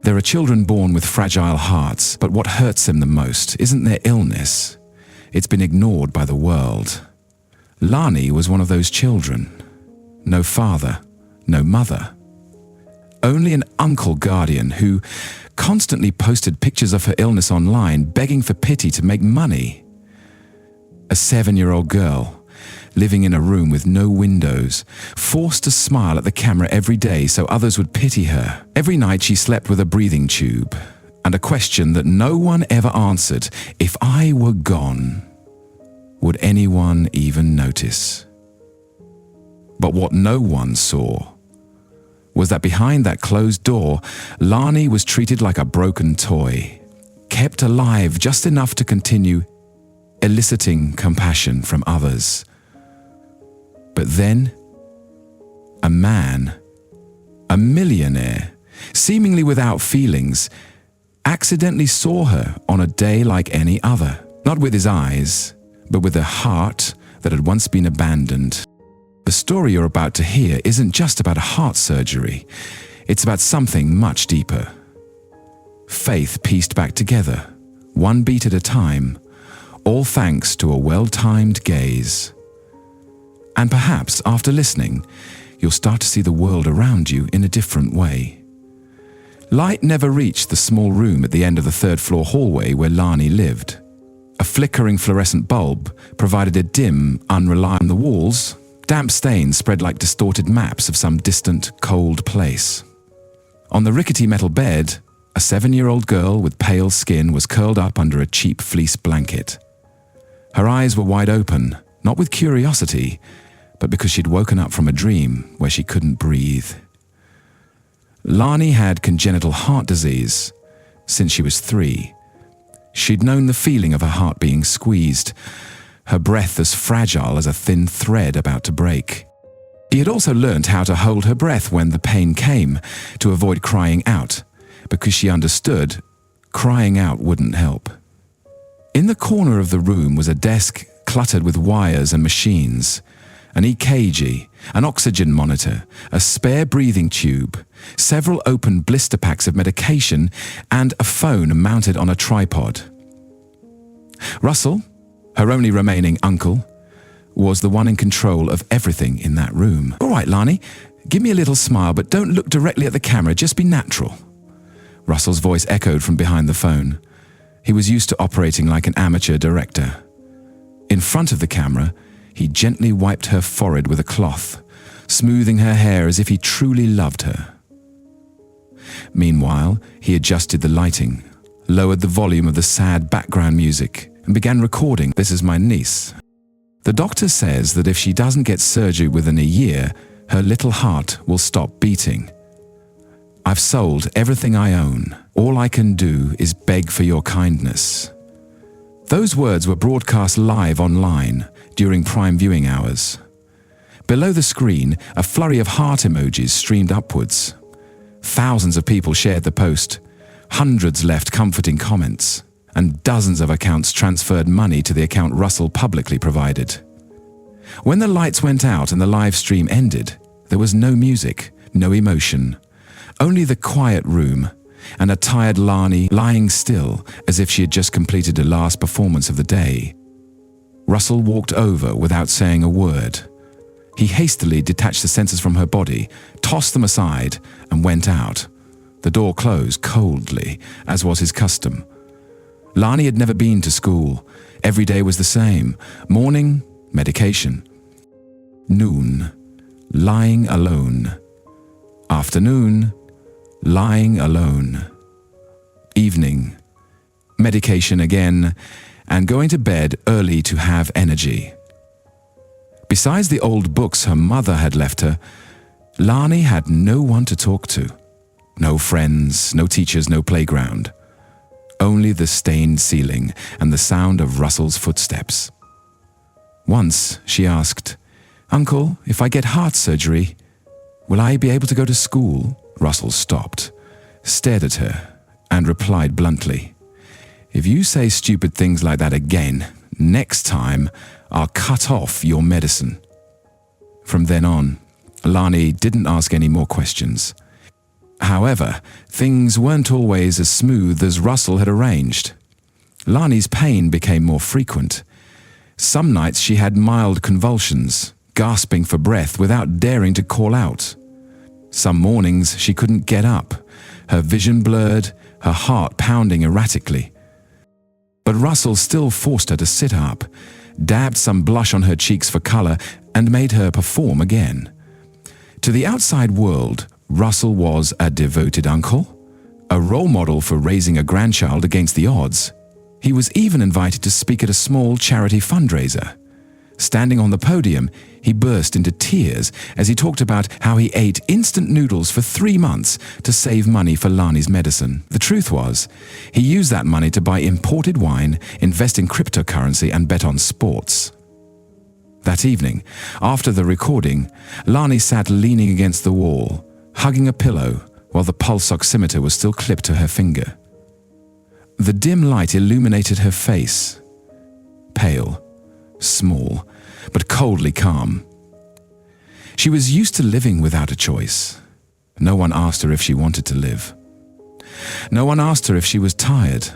There are children born with fragile hearts, but what hurts them the most isn't their illness. It's been ignored by the world. Lani was one of those children. No father, no mother. Only an uncle guardian who constantly posted pictures of her illness online, begging for pity to make money. A 7-year-old girl, living in a room with no windows, forced to smile at the camera every day so others would pity her. Every night she slept with a breathing tube, and a question that no one ever answered: if I were gone, would anyone even notice? But what no one saw was that behind that closed door, Lani was treated like a broken toy, kept alive just enough to continue eliciting compassion from others. But then, a man, a millionaire, seemingly without feelings, accidentally saw her on a day like any other, not with his eyes, but with a heart that had once been abandoned. The story you're about to hear isn't just about a heart surgery, it's about something much deeper. Faith pieced back together, one beat at a time, all thanks to a well-timed gaze. And perhaps after listening, you'll start to see the world around you in a different way. Light never reached the small room at the end of the third-floor hallway where Lani lived. A flickering fluorescent bulb provided a dim, unreliable on the walls. Damp stains spread like distorted maps of some distant, cold place. On the rickety metal bed, a 7-year-old girl with pale skin was curled up under a cheap fleece blanket. Her eyes were wide open, not with curiosity, but because she'd woken up from a dream where she couldn't breathe. Lani had congenital heart disease since she was 3. She'd known the feeling of her heart being squeezed, her breath as fragile as a thin thread about to break. She had also learned how to hold her breath when the pain came, to avoid crying out, because she understood crying out wouldn't help. In the corner of the room was a desk cluttered with wires and machines, an EKG, an oxygen monitor, a spare breathing tube, several open blister packs of medication, and a phone mounted on a tripod. Russell, her only remaining uncle, was the one in control of everything in that room. "All right, Lani, give me a little smile, but don't look directly at the camera, just be natural." Russell's voice echoed from behind the phone. He was used to operating like an amateur director. In front of the camera, he gently wiped her forehead with a cloth, smoothing her hair as if he truly loved her. Meanwhile, he adjusted the lighting, lowered the volume of the sad background music, and began recording. "This is my niece. The doctor says that if she doesn't get surgery within a year, her little heart will stop beating. I've sold everything I own. All I can do is beg for your kindness." Those words were broadcast live online during prime viewing hours. Below the screen, a flurry of heart emojis streamed upwards. Thousands of people shared the post. Hundreds left comforting comments, and dozens of accounts transferred money to the account Russell publicly provided. When the lights went out and the live stream ended, there was no music, no emotion, only the quiet room and a tired Lani lying still as if she had just completed the last performance of the day. Russell walked over without saying a word. He hastily detached the sensors from her body, tossed them aside, and went out. The door closed coldly, as was his custom. Lani had never been to school. Every day was the same. Morning, medication. Noon, lying alone. Afternoon, lying alone. Evening, medication again, and going to bed early to have energy. Besides the old books her mother had left her, Lani had no one to talk to. No friends, no teachers, no playground. Only the stained ceiling and the sound of Russell's footsteps. Once she asked, "Uncle, if I get heart surgery, will I be able to go to school?" Russell stopped, stared at her, and replied bluntly, "If you say stupid things like that again, next time I'll cut off your medicine." From then on, Lani didn't ask any more questions. However, things weren't always as smooth as Russell had arranged. Lani's pain became more frequent. Some nights she had mild convulsions, gasping for breath without daring to call out. Some mornings she couldn't get up, her vision blurred, her heart pounding erratically. But Russell still forced her to sit up, dabbed some blush on her cheeks for color, and made her perform again. To the outside world, Russell was a devoted uncle, a role model for raising a grandchild against the odds. He was even invited to speak at a small charity fundraiser. Standing on the podium, he burst into tears as he talked about how he ate instant noodles for 3 months to save money for Lani's medicine. The truth was, he used that money to buy imported wine, invest in cryptocurrency, and bet on sports. That evening, after the recording, Lani sat leaning against the wall, hugging a pillow while the pulse oximeter was still clipped to her finger. The dim light illuminated her face, pale, small, but coldly calm. She was used to living without a choice. No one asked her if she wanted to live. No one asked her if she was tired.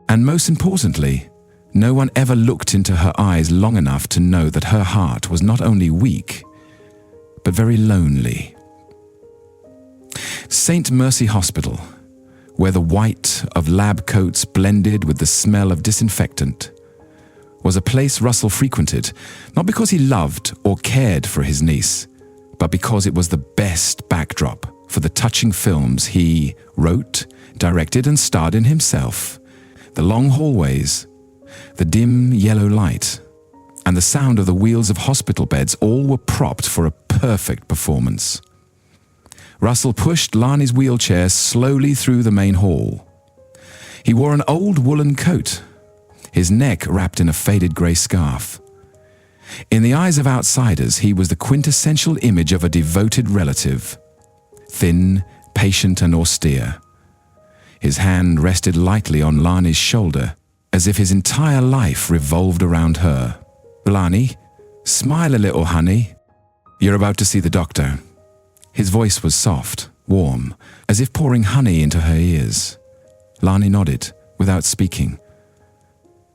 And most importantly, no one ever looked into her eyes long enough to know that her heart was not only weak, but very lonely. St. Mercy Hospital, where the white of lab coats blended with the smell of disinfectant, was a place Russell frequented, not because he loved or cared for his niece, but because it was the best backdrop for the touching films he wrote, directed, and starred in himself. The long hallways, the dim yellow light, and the sound of the wheels of hospital beds all were propped for a perfect performance. Russell pushed Lani's wheelchair slowly through the main hall. He wore an old woolen coat, his neck wrapped in a faded grey scarf. In the eyes of outsiders, he was the quintessential image of a devoted relative, thin, patient, and austere. His hand rested lightly on Lani's shoulder, as if his entire life revolved around her. "Lani, smile a little, honey. You're about to see the doctor." His voice was soft, warm, as if pouring honey into her ears. Lani nodded, without speaking.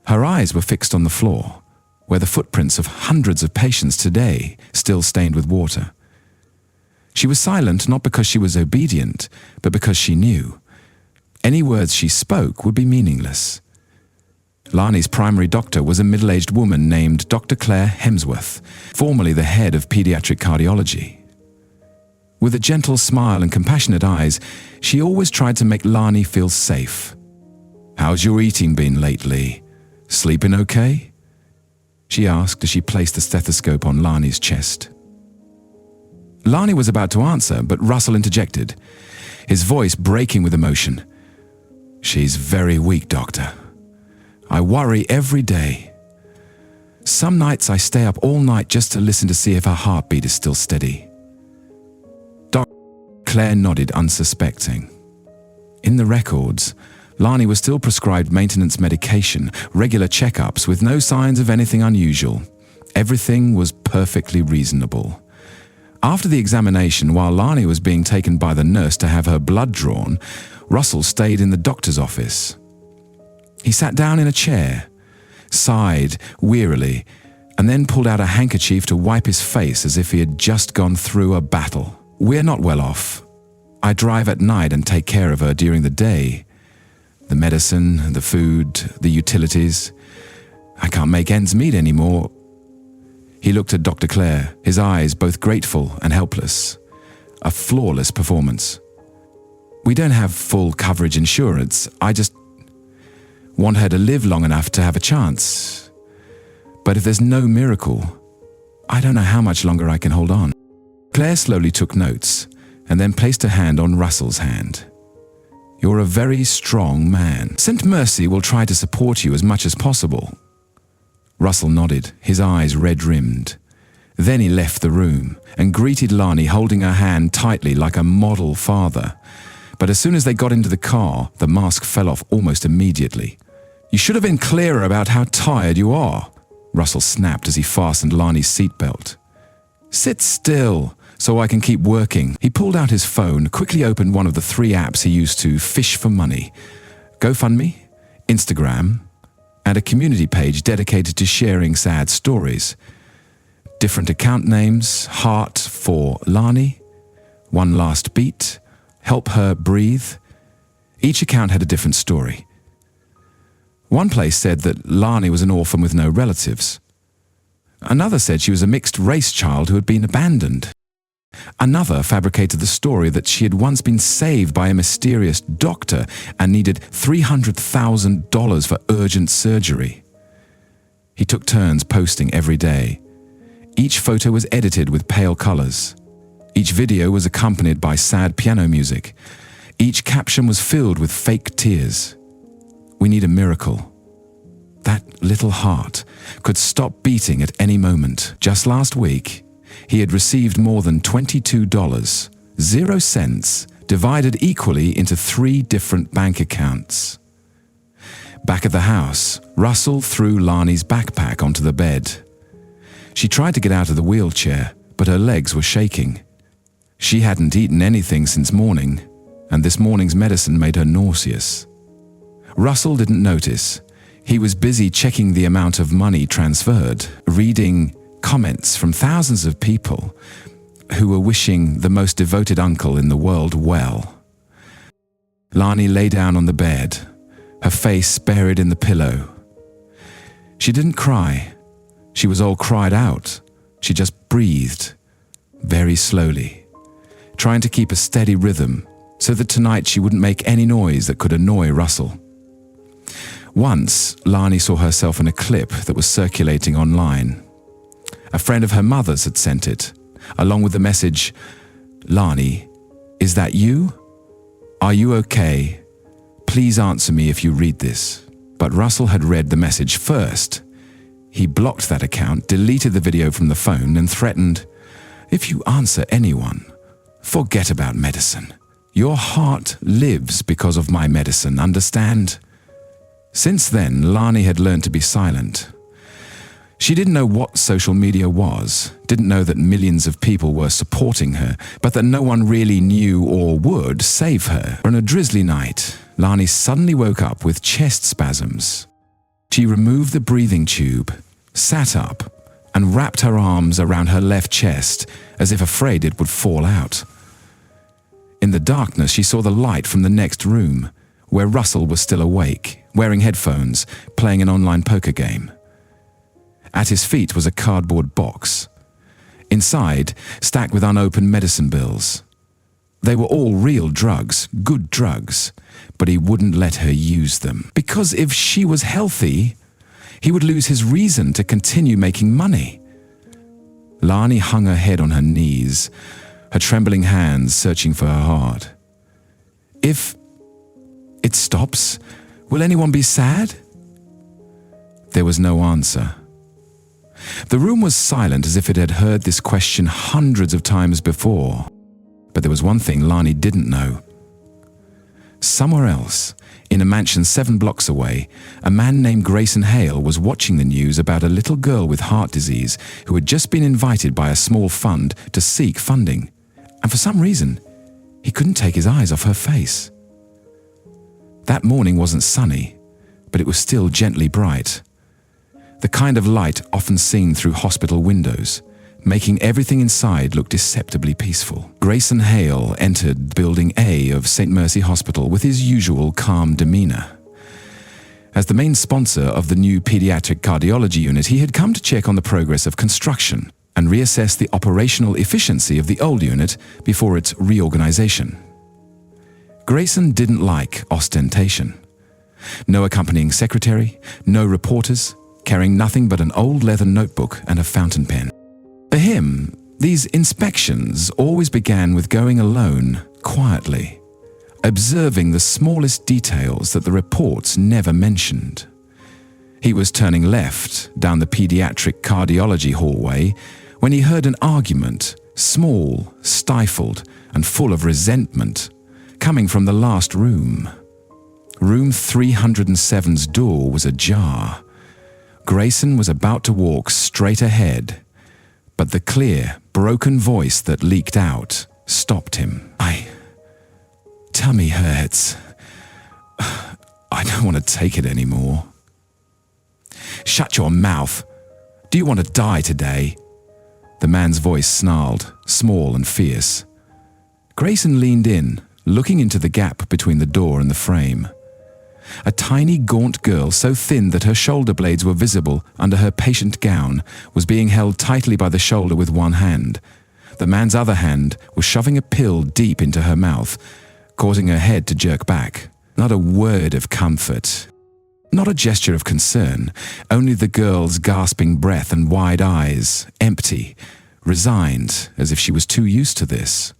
Her eyes were fixed on the floor, where the footprints of hundreds of patients today still stained with water. She was silent not because she was obedient, but because she knew. Any words she spoke would be meaningless. Lani's primary doctor was a middle-aged woman named Dr. Claire Hemsworth, formerly the head of pediatric cardiology. With a gentle smile and compassionate eyes, she always tried to make Lani feel safe. "How's your eating been lately? Sleeping okay?" she asked as she placed the stethoscope on Lani's chest. Lani was about to answer, but Russell interjected, his voice breaking with emotion. "She's very weak, doctor. I worry every day. Some nights I stay up all night just to listen to see if her heartbeat is still steady." Claire nodded, unsuspecting. In the records, Lani was still prescribed maintenance medication, regular checkups with no signs of anything unusual. Everything was perfectly reasonable. After the examination, while Lani was being taken by the nurse to have her blood drawn, Russell stayed in the doctor's office. He sat down in a chair, sighed wearily, and then pulled out a handkerchief to wipe his face as if he had just gone through a battle. "We're not well off. I drive at night and take care of her during the day. The medicine, the food, the utilities. I can't make ends meet anymore." He looked at Dr. Claire, his eyes both grateful and helpless. A flawless performance. "We don't have full coverage insurance. I just want her to live long enough to have a chance. But if there's no miracle, I don't know how much longer I can hold on." Claire slowly took notes and then placed her hand on Russell's hand. "You're a very strong man. St. Mercy will try to support you as much as possible." Russell nodded, his eyes red-rimmed. Then he left the room and greeted Lani, holding her hand tightly like a model father. But as soon as they got into the car, the mask fell off almost immediately. "You should have been clearer about how tired you are," Russell snapped as he fastened Lani's seatbelt. "Sit still," so I can keep working. He pulled out his phone, quickly opened one of the 3 apps he used to fish for money: GoFundMe, Instagram, and a community page dedicated to sharing sad stories. Different account names: Heart for Lani, One Last Beat, Help Her Breathe. Each account had a different story. One place said that Lani was an orphan with no relatives. Another said she was a mixed-race child who had been abandoned. Another fabricated the story that she had once been saved by a mysterious doctor and needed $300,000 for urgent surgery. He took turns posting every day. Each photo was edited with pale colors. Each video was accompanied by sad piano music. Each caption was filled with fake tears. We need a miracle. That little heart could stop beating at any moment. Just last week, he had received more than $22, 0 cents, divided equally into 3 different bank accounts. Back at the house, Russell threw Lani's backpack onto the bed. She tried to get out of the wheelchair, but her legs were shaking. She hadn't eaten anything since morning, and this morning's medicine made her nauseous. Russell didn't notice. He was busy checking the amount of money transferred, reading comments from thousands of people who were wishing the most devoted uncle in the world well. Lani lay down on the bed, her face buried in the pillow. She didn't cry. She was all cried out. She just breathed, very slowly, trying to keep a steady rhythm so that tonight she wouldn't make any noise that could annoy Russell. Once, Lani saw herself in a clip that was circulating online. A friend of her mother's had sent it, along with the message, "Lani, is that you? Are you okay? Please answer me if you read this." But Russell had read the message first. He blocked that account, deleted the video from the phone, and threatened, "If you answer anyone, forget about medicine. Your heart lives because of my medicine, understand?" Since then, Lani had learned to be silent. She didn't know what social media was, didn't know that millions of people were supporting her, but that no one really knew or would save her. On a drizzly night, Lani suddenly woke up with chest spasms. She removed the breathing tube, sat up, and wrapped her arms around her left chest as if afraid it would fall out. In the darkness, she saw the light from the next room, where Russell was still awake, wearing headphones, playing an online poker game. At his feet was a cardboard box. Inside, stacked with unopened medicine bills. They were all real drugs, good drugs, but he wouldn't let her use them. Because if she was healthy, he would lose his reason to continue making money. Lani hung her head on her knees, her trembling hands searching for her heart. If it stops, will anyone be sad? There was no answer. The room was silent, as if it had heard this question hundreds of times before. But there was one thing Lani didn't know. Somewhere else, in a mansion 7 blocks away, a man named Grayson Hale was watching the news about a little girl with heart disease who had just been invited by a small fund to seek funding. And for some reason, he couldn't take his eyes off her face. That morning wasn't sunny, but it was still gently bright. The kind of light often seen through hospital windows, making everything inside look deceptively peaceful. Grayson Hale entered Building A of St. Mercy Hospital with his usual calm demeanor. As the main sponsor of the new pediatric cardiology unit, he had come to check on the progress of construction and reassess the operational efficiency of the old unit before its reorganization. Grayson didn't like ostentation. No accompanying secretary, no reporters, carrying nothing but an old leather notebook and a fountain pen. For him, these inspections always began with going alone, quietly, observing the smallest details that the reports never mentioned. He was turning left down the pediatric cardiology hallway when he heard an argument, small, stifled, and full of resentment, coming from the last room. Room 307's door was ajar. Grayson was about to walk straight ahead, But the clear, broken voice that leaked out stopped him. Tummy hurts. I don't want to take it anymore. Shut your mouth. Do you want to die today? The man's voice snarled, small and fierce. Grayson leaned in, looking into the gap between the door and the frame. A tiny, gaunt girl, so thin that her shoulder blades were visible under her patient gown, was being held tightly by the shoulder with one hand. The man's other hand was shoving a pill deep into her mouth, causing her head to jerk back. Not a word of comfort. Not a gesture of concern, only the girl's gasping breath and wide eyes, empty, resigned, as if she was too used to this.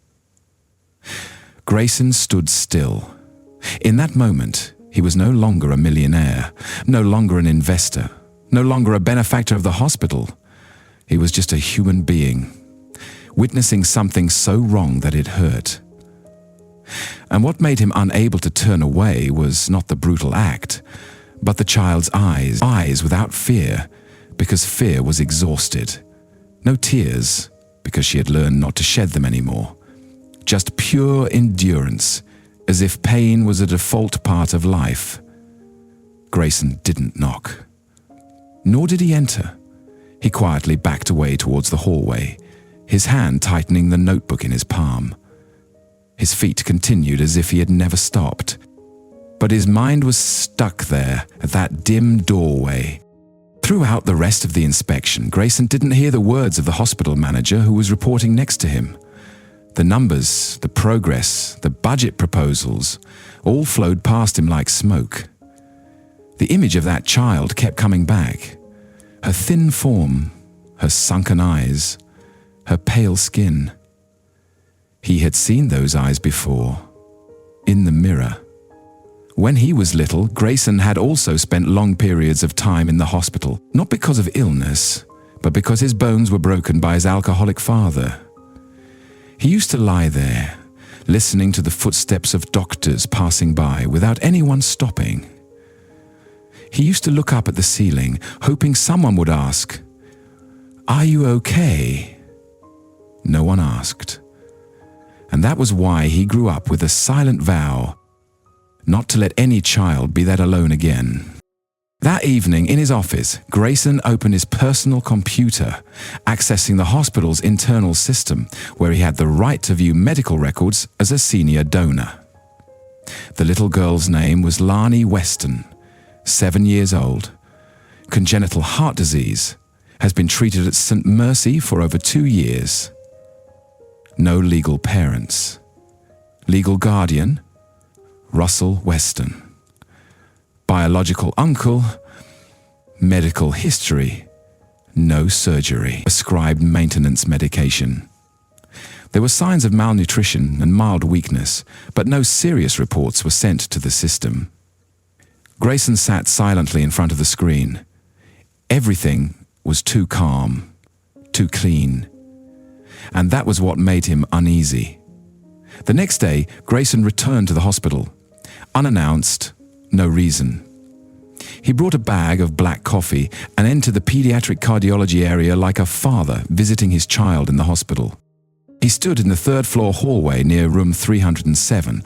Grayson stood still. In that moment, he was no longer a millionaire, no longer an investor, no longer a benefactor of the hospital. He was just a human being, witnessing something so wrong that it hurt. And what made him unable to turn away was not the brutal act, but the child's eyes without fear, because fear was exhausted. No tears, because she had learned not to shed them anymore. Just pure endurance, as if pain was a default part of life. Grayson didn't knock. Nor did he enter. He quietly backed away towards the hallway, his hand tightening the notebook in his palm. His feet continued as if he had never stopped. But his mind was stuck there at that dim doorway. Throughout the rest of the inspection, Grayson didn't hear the words of the hospital manager who was reporting next to him. The numbers, the progress, the budget proposals, all flowed past him like smoke. The image of that child kept coming back. Her thin form, her sunken eyes, her pale skin. He had seen those eyes before, in the mirror. When he was little, Grayson had also spent long periods of time in the hospital, not because of illness, but because his bones were broken by his alcoholic father. He used to lie there, listening to the footsteps of doctors passing by without anyone stopping. He used to look up at the ceiling, hoping someone would ask, "Are you okay?" No one asked. And that was why he grew up with a silent vow not to let any child be that alone again. That evening, in his office, Grayson opened his personal computer, accessing the hospital's internal system, where he had the right to view medical records as a senior donor. The little girl's name was Lani Weston, 7 years old, congenital heart disease, has been treated at St. Mercy for over 2 years. No legal parents. Legal guardian, Russell Weston. Biological uncle, medical history, no surgery, prescribed maintenance medication. There were signs of malnutrition and mild weakness, but no serious reports were sent to the system. Grayson sat silently in front of the screen. Everything was too calm, too clean. And that was what made him uneasy. The next day, Grayson returned to the hospital. Unannounced, no reason. He brought a bag of black coffee and entered the pediatric cardiology area like a father visiting his child in the hospital. He stood in the third-floor hallway near room 307,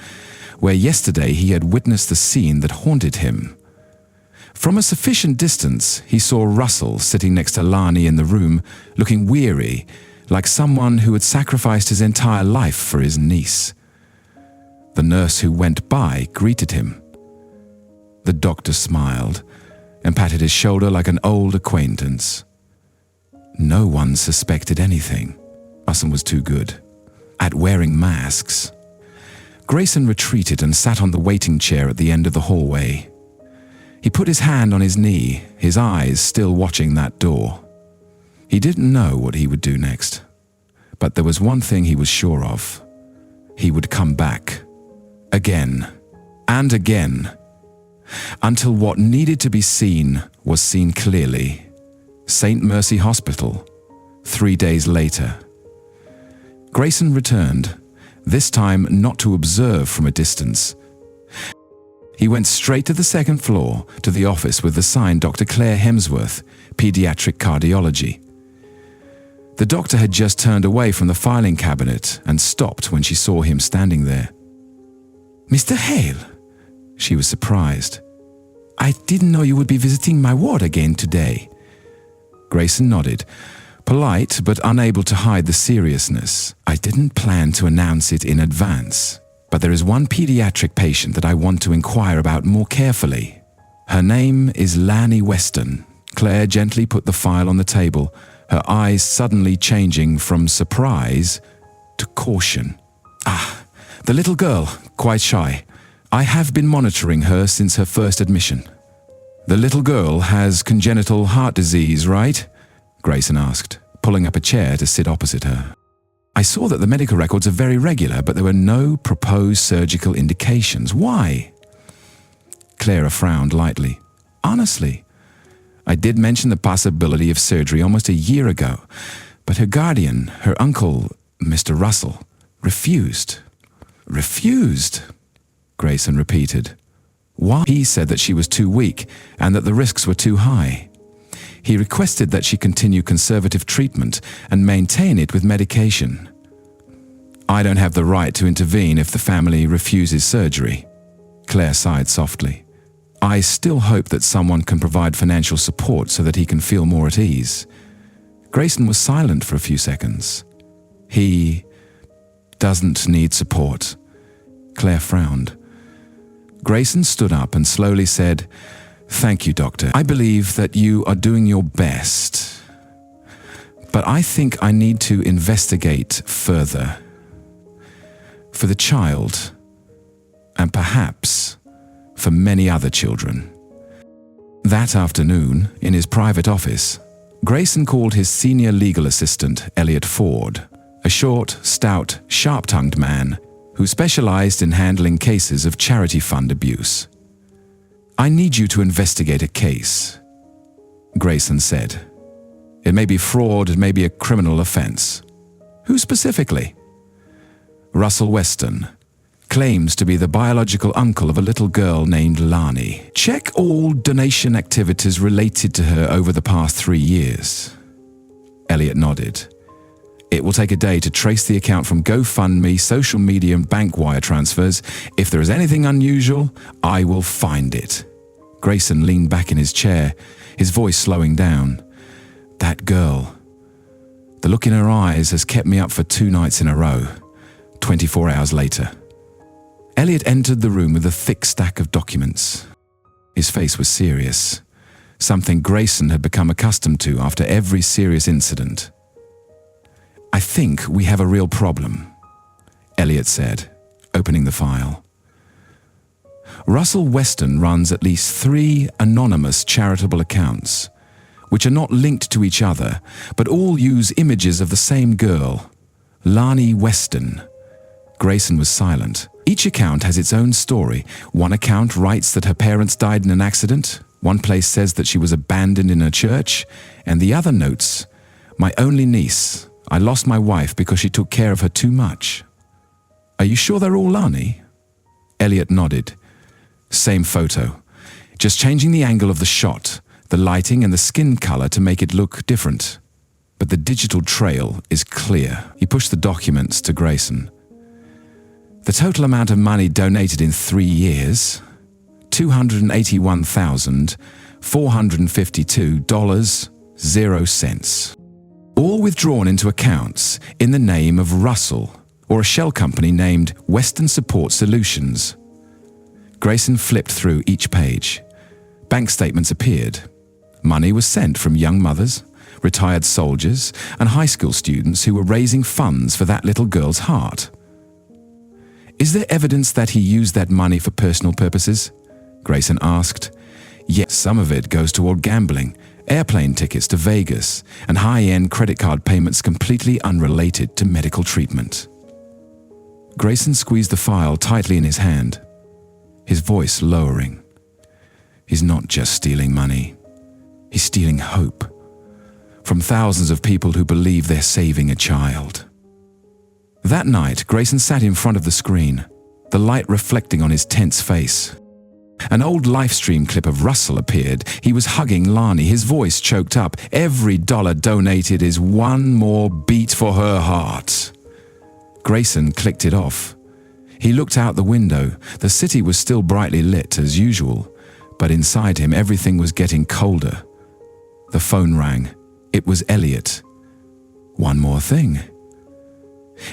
where yesterday he had witnessed the scene that haunted him. From a sufficient distance, he saw Russell sitting next to Lani in the room, looking weary, like someone who had sacrificed his entire life for his niece. The nurse who went by greeted him. The doctor smiled and patted his shoulder like an old acquaintance. No one suspected anything. Russell was too good at wearing masks. Grayson retreated and sat on the waiting chair at the end of the hallway. He put his hand on his knee, his eyes still watching that door. He didn't know what he would do next, but there was one thing he was sure of. He would come back. Again and again, until what needed to be seen was seen clearly. St. Mercy Hospital, 3 days later. Grayson returned, this time not to observe from a distance. He went straight to the second floor, to the office with the sign Dr. Claire Hemsworth, Pediatric Cardiology. The doctor had just turned away from the filing cabinet and stopped when she saw him standing there. "Mr. Hale," she was surprised. "I didn't know you would be visiting my ward again today." Grayson nodded, polite but unable to hide the seriousness. "I didn't plan to announce it in advance, but there is one pediatric patient that I want to inquire about more carefully. Her name is Lani Weston." Claire gently put the file on the table, her eyes suddenly changing from surprise to caution. "Ah, the little girl, quite shy. I have been monitoring her since her first admission." "The little girl has congenital heart disease, right?" Grayson asked, pulling up a chair to sit opposite her. "I saw that the medical records are very regular, but there were no proposed surgical indications. Why?" Clara frowned lightly. "Honestly, I did mention the possibility of surgery almost a year ago, but her guardian, her uncle, Mr. Russell, refused." "Refused?" Grayson repeated. "Why?" "He said that she was too weak and that the risks were too high. He requested that she continue conservative treatment and maintain it with medication. I don't have the right to intervene if the family refuses surgery." Claire sighed softly. "I still hope that someone can provide financial support so that he can feel more at ease." Grayson was silent for a few seconds. "He doesn't need support." Claire frowned. Grayson stood up and slowly said, "Thank you, doctor. I believe that you are doing your best, but I think I need to investigate further. For the child, and perhaps for many other children." That afternoon, in his private office, Grayson called his senior legal assistant, Elliot Ford, a short, stout, sharp-tongued man who specialized in handling cases of charity fund abuse. "I need you to investigate a case," Grayson said. "It may be fraud, it may be a criminal offense." "Who specifically?" "Russell Weston claims to be the biological uncle of a little girl named Lani. Check all donation activities related to her over the past 3 years." Elliot nodded. "It will take a day to trace the account from GoFundMe, social media, and bank wire transfers. If there is anything unusual, I will find it." Grayson leaned back in his chair, his voice slowing down. "That girl. The look in her eyes has kept me up for 2 nights in a row. 24 hours later." Elliot entered the room with a thick stack of documents. His face was serious, something Grayson had become accustomed to after every serious incident. "I think we have a real problem," Elliot said, opening the file. "Russell Weston runs at least 3 anonymous charitable accounts, which are not linked to each other, but all use images of the same girl, Lani Weston." Grayson was silent. "Each account has its own story. One account writes that her parents died in an accident, one place says that she was abandoned in a church, and the other notes, 'My only niece. I lost my wife because she took care of her too much.' Are you sure they're all Lani?" Elliot nodded. "Same photo. Just changing the angle of the shot, the lighting and the skin color to make it look different. But the digital trail is clear." He pushed the documents to Grayson. "The total amount of money donated in 3 years, $281,452.00. All withdrawn into accounts in the name of Russell, or a shell company named Western Support Solutions." Grayson flipped through each page. Bank statements appeared. Money was sent from young mothers, retired soldiers, and high school students who were raising funds for that little girl's heart. "Is there evidence that he used that money for personal purposes?" Grayson asked. "Yes, some of it goes toward gambling, airplane tickets to Vegas, and high-end credit card payments completely unrelated to medical treatment." Grayson squeezed the file tightly in his hand, his voice lowering. "He's not just stealing money. He's stealing hope from thousands of people who believe they're saving a child." That night, Grayson sat in front of the screen, the light reflecting on his tense face. An old livestream clip of Russell appeared. He was hugging Lani, his voice choked up. Every dollar donated is one more beat for her heart. Grayson clicked it off. He looked out the window. The city was still brightly lit as usual, but inside him everything was getting colder. The phone rang. It was Elliot. One more thing.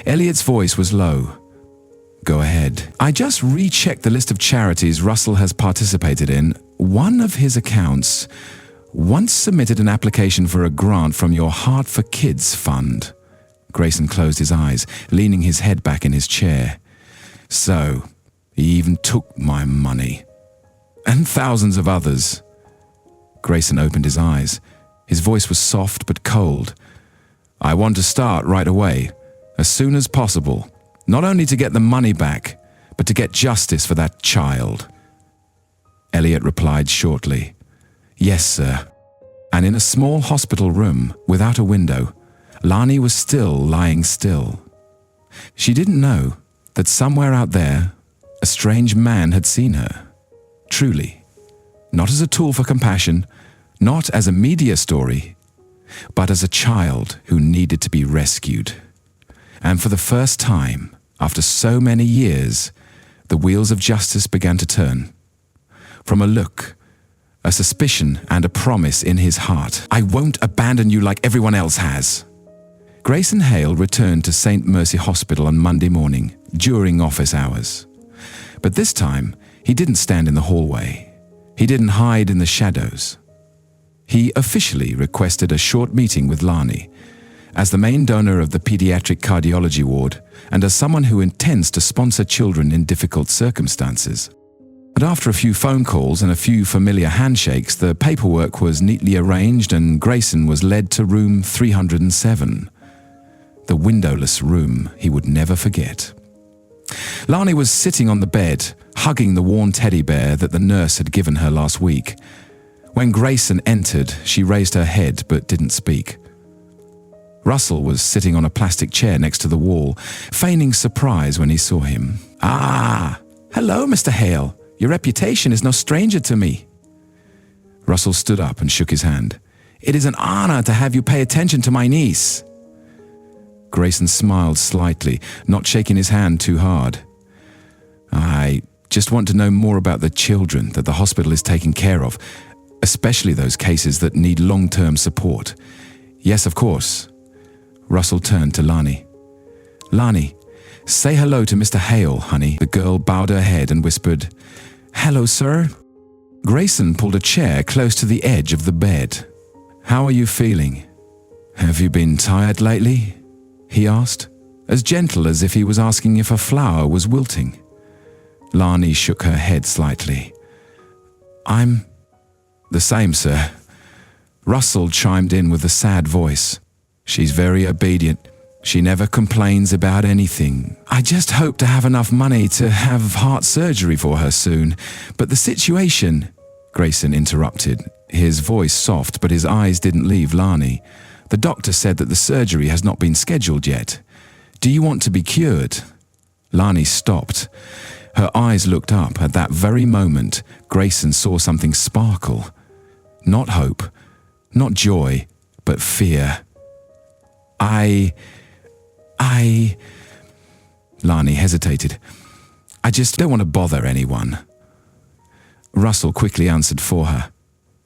Elliot's voice was low. Go ahead. I just rechecked the list of charities Russell has participated in. One of his accounts once submitted an application for a grant from your Heart for Kids fund. Grayson closed his eyes, leaning his head back in his chair. So, he even took my money. And thousands of others. Grayson opened his eyes. His voice was soft but cold. I want to start right away, as soon as possible. Not only to get the money back, but to get justice for that child. Elliot replied shortly, Yes, sir. And in a small hospital room, without a window, Lani was still lying still. She didn't know that somewhere out there, a strange man had seen her. Truly. Not as a tool for compassion, not as a media story, but as a child who needed to be rescued. And for the first time, after so many years, the wheels of justice began to turn. From a look, a suspicion, and a promise in his heart, I won't abandon you like everyone else has. Grayson Hale returned to St. Mercy Hospital on Monday morning, during office hours. But this time, he didn't stand in the hallway. He didn't hide in the shadows. He officially requested a short meeting with Lani. As the main donor of the pediatric cardiology ward, and as someone who intends to sponsor children in difficult circumstances. But after a few phone calls and a few familiar handshakes, the paperwork was neatly arranged and Grayson was led to room 307. The windowless room he would never forget. Lani was sitting on the bed, hugging the worn teddy bear that the nurse had given her last week. When Grayson entered, she raised her head but didn't speak. Russell was sitting on a plastic chair next to the wall, feigning surprise when he saw him. Ah, hello, Mr. Hale. Your reputation is no stranger to me. Russell stood up and shook his hand. It is an honor to have you pay attention to my niece. Grayson smiled slightly, not shaking his hand too hard. I just want to know more about the children that the hospital is taking care of, especially those cases that need long-term support. Yes, of course. Russell turned to Lani. Lani, say hello to Mr. Hale, honey. The girl bowed her head and whispered, Hello, sir. Grayson pulled a chair close to the edge of the bed. How are you feeling? Have you been tired lately? He asked, as gentle as if he was asking if a flower was wilting. Lani shook her head slightly. I'm the same, sir. Russell chimed in with a sad voice. She's very obedient. She never complains about anything. I just hope to have enough money to have heart surgery for her soon. But the situation, Grayson interrupted, his voice soft but his eyes didn't leave Lani. The doctor said that the surgery has not been scheduled yet. Do you want to be cured? Lani stopped. Her eyes looked up. At that very moment, Grayson saw something sparkle. Not hope, not joy, but fear. Lani hesitated. I just don't want to bother anyone. Russell quickly answered for her.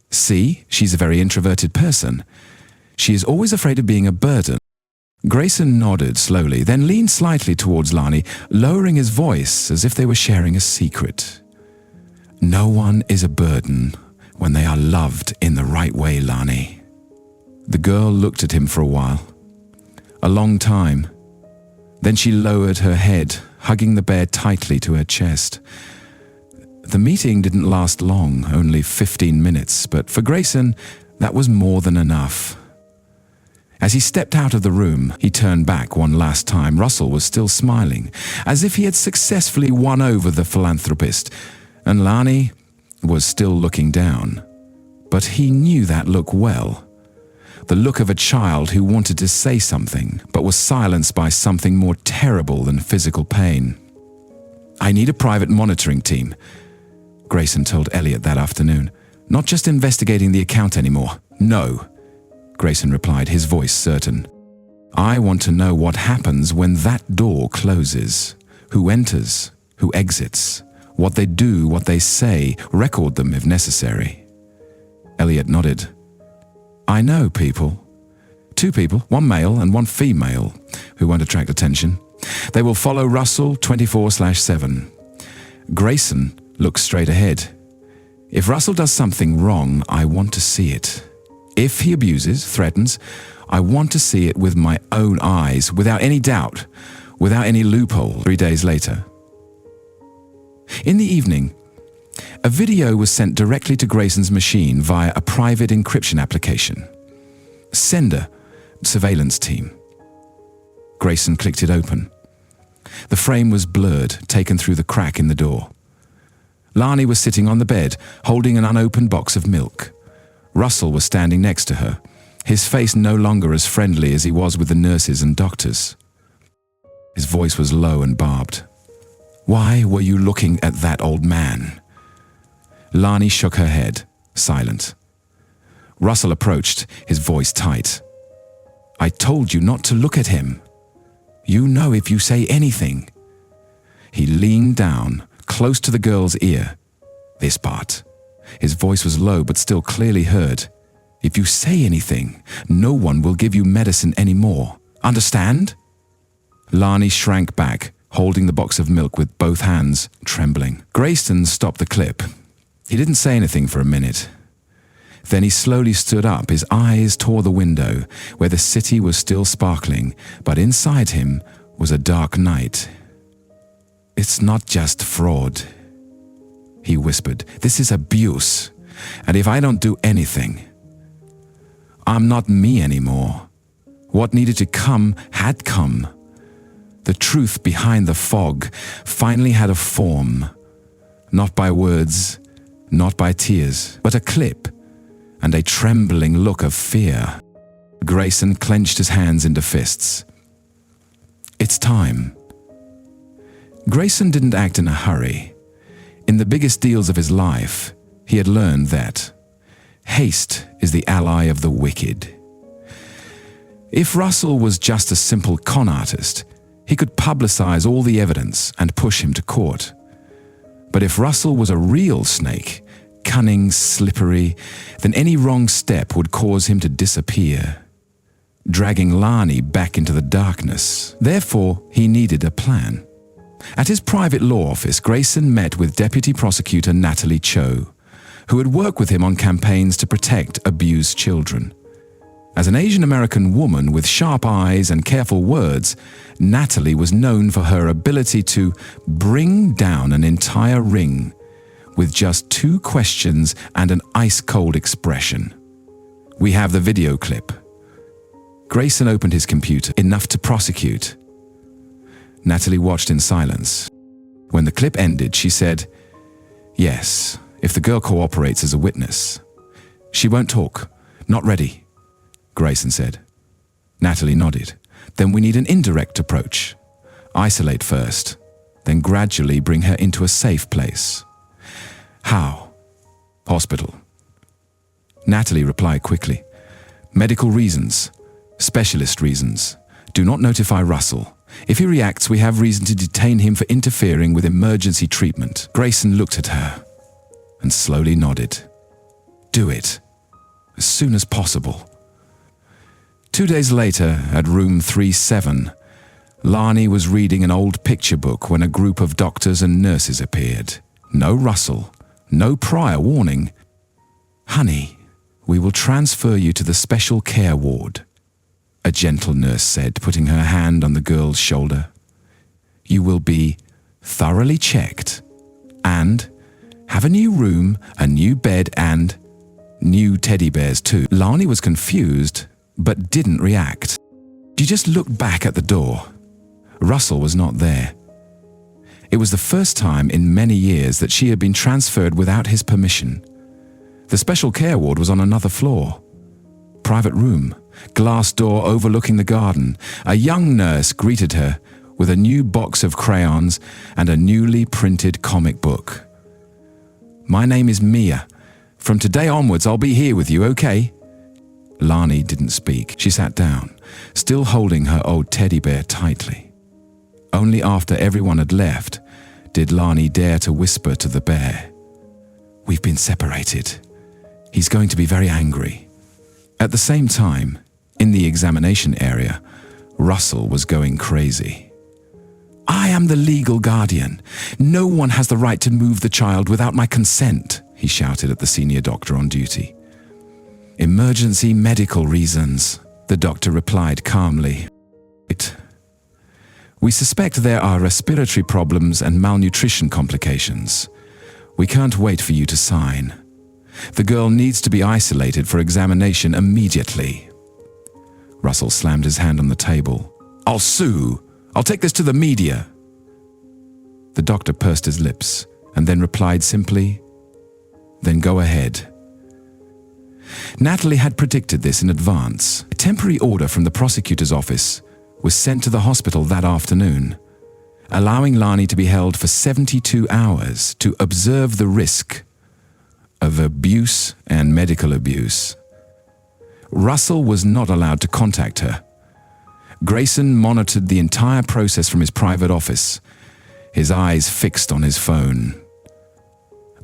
See, she's a very introverted person. She is always afraid of being a burden. Grayson nodded slowly, then leaned slightly towards Lani, lowering his voice as if they were sharing a secret. No one is a burden when they are loved in the right way, Lani. The girl looked at him for a while. A long time. Then she lowered her head, hugging the bear tightly to her chest. The meeting didn't last long, only 15 minutes, but for Grayson, that was more than enough. As he stepped out of the room, he turned back one last time. Russell was still smiling, as if he had successfully won over the philanthropist, and Lani was still looking down. But he knew that look well. The look of a child who wanted to say something, but was silenced by something more terrible than physical pain. I need a private monitoring team. Grayson Grayson told Elliot that afternoon. "Not just investigating the account anymore. No," Grayson replied, his voice certain. "I want to know what happens when that door closes. Who enters, who exits, what they do, what they say, record them if necessary." Elliot nodded. "I know people. 2 people, 1 male and 1 female, who won't attract attention. They will follow Russell 24/7. Grayson looks straight ahead. If Russell does something wrong, I want to see it. If he abuses, threatens, I want to see it with my own eyes, without any doubt, without any loophole." 3 days later. In the evening, a video was sent directly to Grayson's machine via a private encryption application. Sender, surveillance team. Grayson clicked it open. The frame was blurred, taken through the crack in the door. Lani was sitting on the bed, holding an unopened box of milk. Russell was standing next to her, his face no longer as friendly as he was with the nurses and doctors. His voice was low and barbed. "Why were you looking at that old man?" Lani shook her head, silent. Russell approached, his voice tight. "I told you not to look at him. You know if you say anything." He leaned down, close to the girl's ear. This part. His voice was low but still clearly heard. "If you say anything, no one will give you medicine anymore. Understand?" Lani shrank back, holding the box of milk with both hands, trembling. Grayson stopped the clip. He didn't say anything for a minute. Then he slowly stood up, his eyes toward the window, where the city was still sparkling, but inside him was a dark night. "It's not just fraud," he whispered. "This is abuse. And if I don't do anything, I'm not me anymore. What needed to come had come. The truth behind the fog finally had a form. Not by words, not by tears, but a clip and a trembling look of fear." Grayson clenched his hands into fists. "It's time." Grayson didn't act in a hurry. In the biggest deals of his life, he had learned that haste is the ally of the wicked. If Russell was just a simple con artist, he could publicize all the evidence and push him to court. But if Russell was a real snake, cunning, slippery, then any wrong step would cause him to disappear, dragging Lani back into the darkness. Therefore, he needed a plan. At his private law office, Grayson met with Deputy Prosecutor Natalie Cho, who had worked with him on campaigns to protect abused children. As an Asian American woman with sharp eyes and careful words, Natalie was known for her ability to bring down an entire ring with just 2 questions and an ice-cold expression. "We have the video clip." Grayson opened his computer, enough to prosecute. Natalie watched in silence. When the clip ended, she said, "Yes, if the girl cooperates as a witness." "She won't talk. Not ready," Grayson said. Natalie nodded. "Then we need an indirect approach. Isolate first, then gradually bring her into a safe place." "How?" "Hospital." Natalie replied quickly. "Medical reasons. Specialist reasons. Do not notify Russell. If he reacts, we have reason to detain him for interfering with emergency treatment." Grayson looked at her and slowly nodded. "Do it. As soon as possible." 2 days later, at room 37, Lani was reading an old picture book when a group of doctors and nurses appeared. No Russell, no prior warning. "Honey, we will transfer you to the special care ward," a gentle nurse said, putting her hand on the girl's shoulder. "You will be thoroughly checked and have a new room, a new bed, and new teddy bears too." Lani was confused, but didn't react. She just looked back at the door. Russell was not there. It was the first time in many years that she had been transferred without his permission. The special care ward was on another floor. Private room, glass door overlooking the garden. A young nurse greeted her with a new box of crayons and a newly printed comic book. My name is Mia. From today onwards, I'll be here with you, okay? Lani didn't speak. She sat down, still holding her old teddy bear tightly. Only after everyone had left did Lani dare to whisper to the bear, "We've been separated. He's going to be very angry." At the same time, in the examination area, Russell was going crazy. "I am the legal guardian. No one has the right to move the child without my consent," he shouted at the senior doctor on duty. "Emergency medical reasons," the doctor replied calmly. "We suspect there are respiratory problems and malnutrition complications. We can't wait for you to sign. The girl needs to be isolated for examination immediately." Russell slammed his hand on the table. "I'll sue. I'll take this to the media." The doctor pursed his lips and then replied simply, "Then go ahead." Natalie had predicted this in advance. A temporary order from the prosecutor's office was sent to the hospital that afternoon, allowing Lani to be held for 72 hours to observe the risk of abuse and medical abuse. Russell was not allowed to contact her. Grayson monitored the entire process from his private office, his eyes fixed on his phone.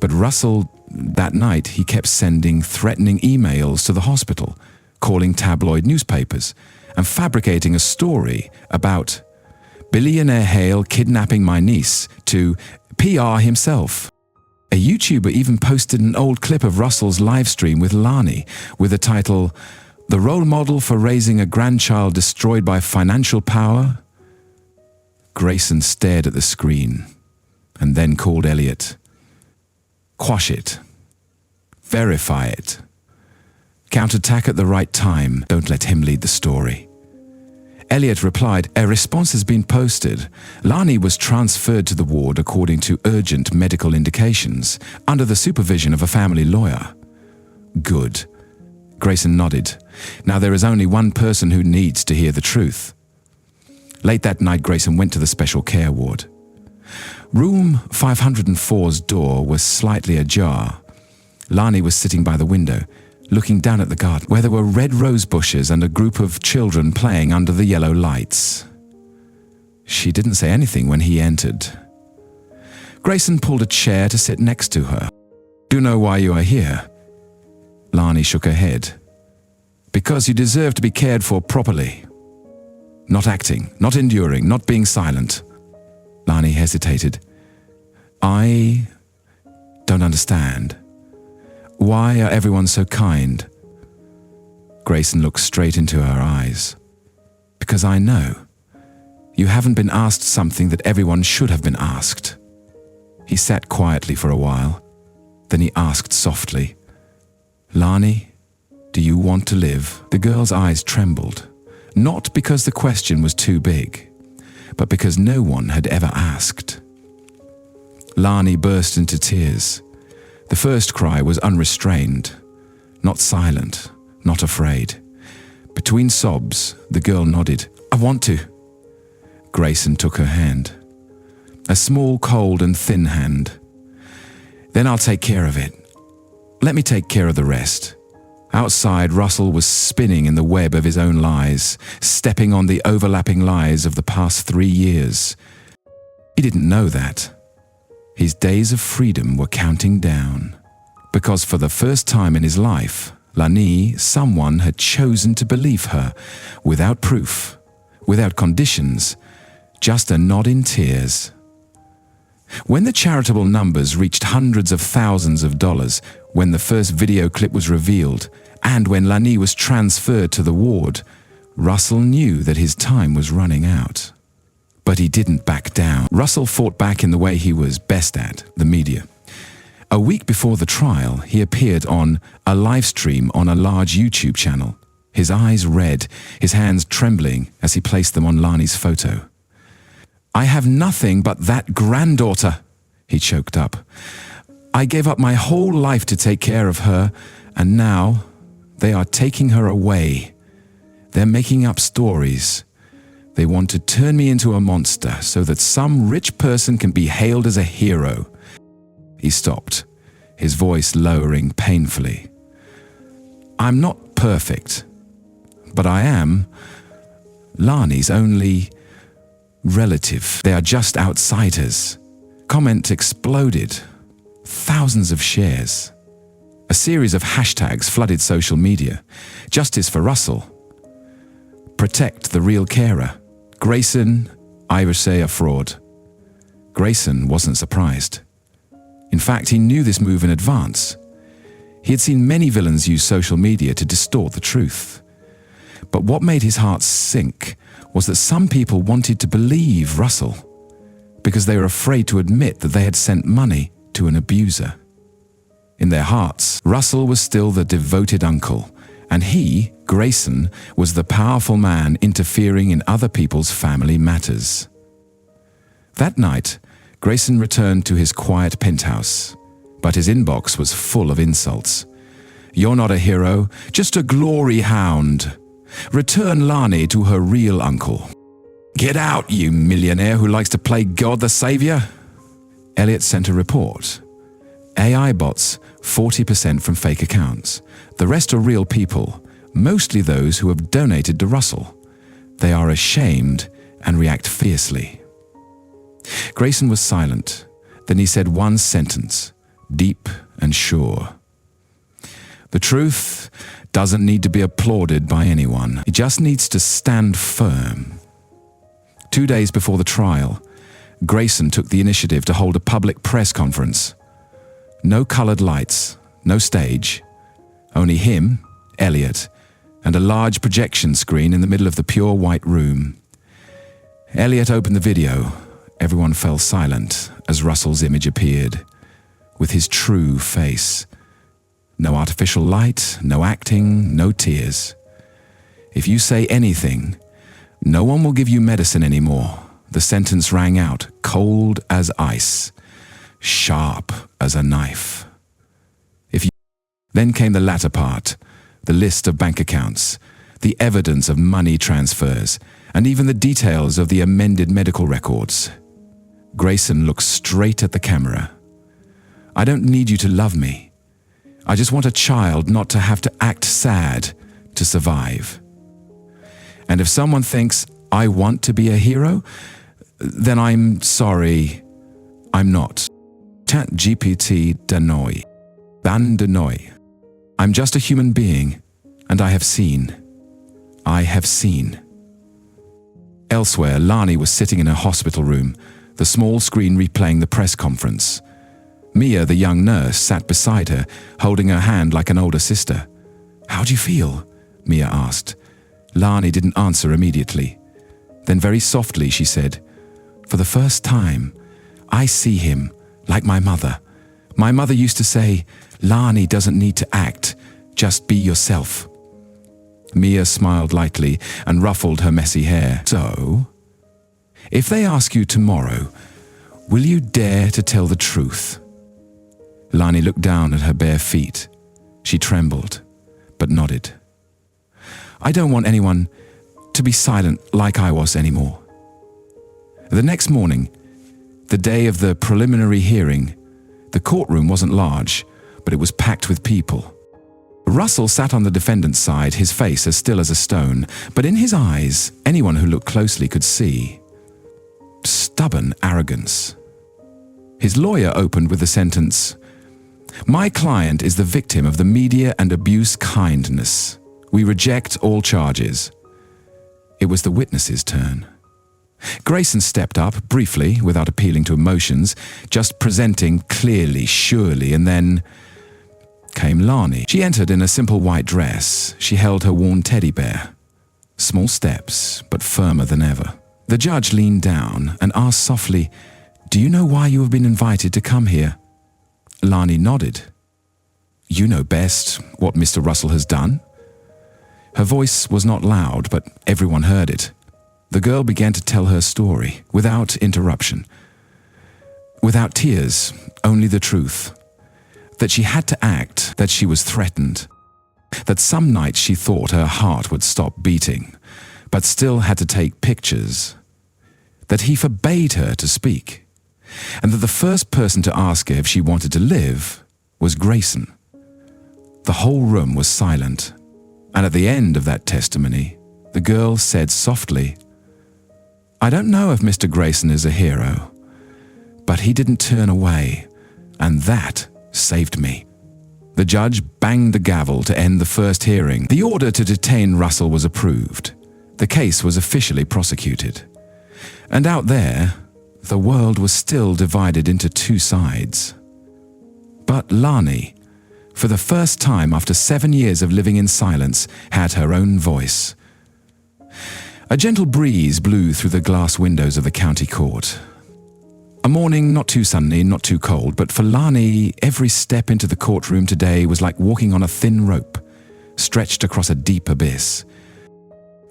But Russell, that night, he kept sending threatening emails to the hospital, calling tabloid newspapers, and fabricating a story about billionaire Hale kidnapping my niece to PR himself. A YouTuber even posted an old clip of Russell's live stream with Lani, with the title, "The Role Model for Raising a Grandchild Destroyed by Financial Power." Grayson stared at the screen and then called Elliot. "Quash it. Verify it. Counterattack at the right time. Don't let him lead the story." Elliot replied, "A response has been posted. Lani was transferred to the ward according to urgent medical indications, under the supervision of a family lawyer." "Good." Grayson nodded. "Now there is only one person who needs to hear the truth." Late that night, Grayson went to the special care ward. Room 504's door was slightly ajar. Lani was sitting by the window, looking down at the garden, where there were red rose bushes and a group of children playing under the yellow lights. She didn't say anything when he entered. Grayson pulled a chair to sit next to her. "Do you know why you are here?" Lani shook her head. "Because you deserve to be cared for properly. Not acting, not enduring, not being silent." Lani hesitated. "I don't understand. Why are everyone so kind?" Grayson looked straight into her eyes. "Because I know. You haven't been asked something that everyone should have been asked." He sat quietly for a while. Then he asked softly, "Lani, do you want to live?" The girl's eyes trembled, not because the question was too big, but because no one had ever asked. Lani burst into tears. The first cry was unrestrained, not silent, not afraid. Between sobs, the girl nodded. "I want to." Grayson took her hand. A small, cold and thin hand. "Then I'll take care of it. Let me take care of the rest." Outside, Russell was spinning in the web of his own lies, stepping on the overlapping lies of the past 3 years. He didn't know that. His days of freedom were counting down. Because for the first time in his life, Lani, someone had chosen to believe her, without proof, without conditions, just a nod in tears. When the charitable numbers reached hundreds of thousands of dollars, when the first video clip was revealed, and when Lani was transferred to the ward, Russell knew that his time was running out. But he didn't back down. Russell fought back in the way he was best at, the media. A week before the trial, he appeared on a live stream on a large YouTube channel, his eyes red, his hands trembling as he placed them on Lani's photo. "I have nothing but that granddaughter," he choked up. "I gave up my whole life to take care of her, and now they are taking her away. They're making up stories. They want to turn me into a monster so that some rich person can be hailed as a hero." He stopped, his voice lowering painfully. I'm not perfect, but I am Lani's only relative. They are just outsiders. Comment exploded. Thousands of shares. A series of hashtags flooded social media. Justice for Russell. Protect the real carer. Grayson, I say a fraud. Grayson wasn't surprised. In fact, he knew this move in advance. He had seen many villains use social media to distort the truth. But what made his heart sink was that some people wanted to believe Russell because they were afraid to admit that they had sent money to an abuser. In their hearts, Russell was still the devoted uncle, and he, Grayson, was the powerful man interfering in other people's family matters. That night, Grayson returned to his quiet penthouse, but his inbox was full of insults. You're not a hero, just a glory hound. Return Lani to her real uncle. Get out, you millionaire who likes to play God the Savior. Elliot sent a report. AI bots, 40% from fake accounts. The rest are real people, mostly those who have donated to Russell. They are ashamed and react fiercely. Grayson was silent. Then he said one sentence, deep and sure. The truth doesn't need to be applauded by anyone. It just needs to stand firm. 2 days before the trial, Grayson took the initiative to hold a public press conference. No colored lights, no stage. Only him, Elliot, and a large projection screen in the middle of the pure white room. Elliot opened the video. Everyone fell silent as Russell's image appeared, with his true face. No artificial light, no acting, no tears. If you say anything, no one will give you medicine anymore. The sentence rang out, cold as ice, sharp as a knife. Then came the latter part, the list of bank accounts, the evidence of money transfers, and even the details of the amended medical records. Grayson looked straight at the camera. I don't need you to love me. I just want a child not to have to act sad to survive. And if someone thinks I want to be a hero, then I'm sorry, I'm not. ChatGPT Danoi. Ban Danoi. I'm just a human being, and I have seen. I have seen. Elsewhere, Lani was sitting in her hospital room, the small screen replaying the press conference. Mia, the young nurse, sat beside her, holding her hand like an older sister. How do you feel? Mia asked. Lani didn't answer immediately. Then very softly she said, for the first time, I see him like my mother. My mother used to say, Lani doesn't need to act, just be yourself. Mia smiled lightly and ruffled her messy hair. So, if they ask you tomorrow, will you dare to tell the truth? Lani looked down at her bare feet. She trembled, but nodded. I don't want anyone to be silent like I was anymore. The next morning, the day of the preliminary hearing, the courtroom wasn't large, but it was packed with people. Russell sat on the defendant's side, his face as still as a stone, but in his eyes, anyone who looked closely could see stubborn arrogance. His lawyer opened with the sentence, my client is the victim of the media and abuse kindness. We reject all charges. It was the witness's turn. Grayson stepped up briefly, without appealing to emotions, just presenting clearly, surely, and then came Lani. She entered in a simple white dress. She held her worn teddy bear. Small steps, but firmer than ever. The judge leaned down and asked softly, do you know why you have been invited to come here? Lani nodded. You know best what Mr. Russell has done. Her voice was not loud, but everyone heard it. The girl began to tell her story, without interruption. Without tears, only the truth. That she had to act, that she was threatened. That some nights she thought her heart would stop beating, but still had to take pictures. That he forbade her to speak. And that the first person to ask her if she wanted to live was Grayson. The whole room was silent, and at the end of that testimony, the girl said softly, "I don't know if Mr. Grayson is a hero, but he didn't turn away, and that saved me." The judge banged the gavel to end the first hearing. The order to detain Russell was approved. The case was officially prosecuted. And out there, the world was still divided into two sides. But Lani, for the first time after 7 years of living in silence, had her own voice. A gentle breeze blew through the glass windows of the county court. A morning not too sunny, not too cold, but for Lani, every step into the courtroom today was like walking on a thin rope, stretched across a deep abyss.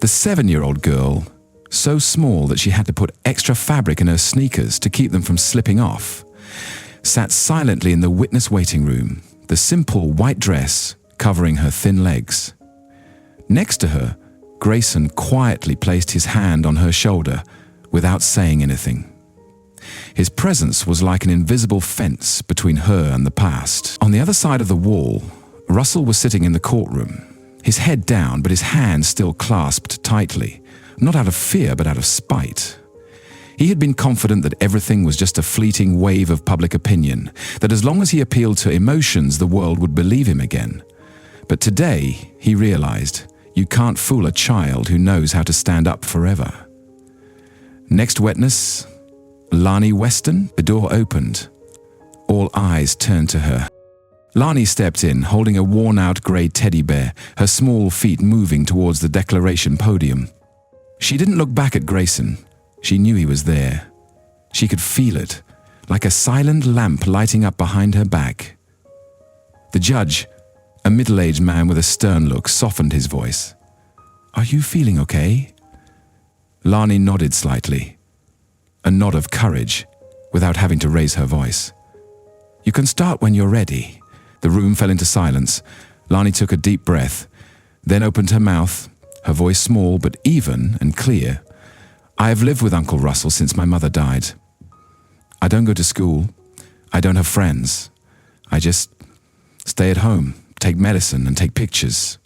The 7-year-old girl, so small that she had to put extra fabric in her sneakers to keep them from slipping off, sat silently in the witness waiting room, the simple white dress covering her thin legs. Next to her, Grayson quietly placed his hand on her shoulder without saying anything. His presence was like an invisible fence between her and the past. On the other side of the wall, Russell was sitting in the courtroom, his head down but his hands still clasped tightly, not out of fear but out of spite. He had been confident that everything was just a fleeting wave of public opinion, that as long as he appealed to emotions, the world would believe him again. But today, he realized, you can't fool a child who knows how to stand up forever. Next witness, Lani Weston. The door opened. All eyes turned to her. Lani stepped in, holding a worn-out grey teddy bear, her small feet moving towards the declaration podium. She didn't look back at Grayson. She knew he was there. She could feel it, like a silent lamp lighting up behind her back. The judge, a middle-aged man with a stern look, softened his voice. "Are you feeling okay?" Lani nodded slightly. A nod of courage, without having to raise her voice. "You can start when you're ready." The room fell into silence. Lani took a deep breath, then opened her mouth, her voice small but even and clear. "I have lived with Uncle Russell since my mother died. I don't go to school. I don't have friends. I just stay at home, take medicine and take pictures.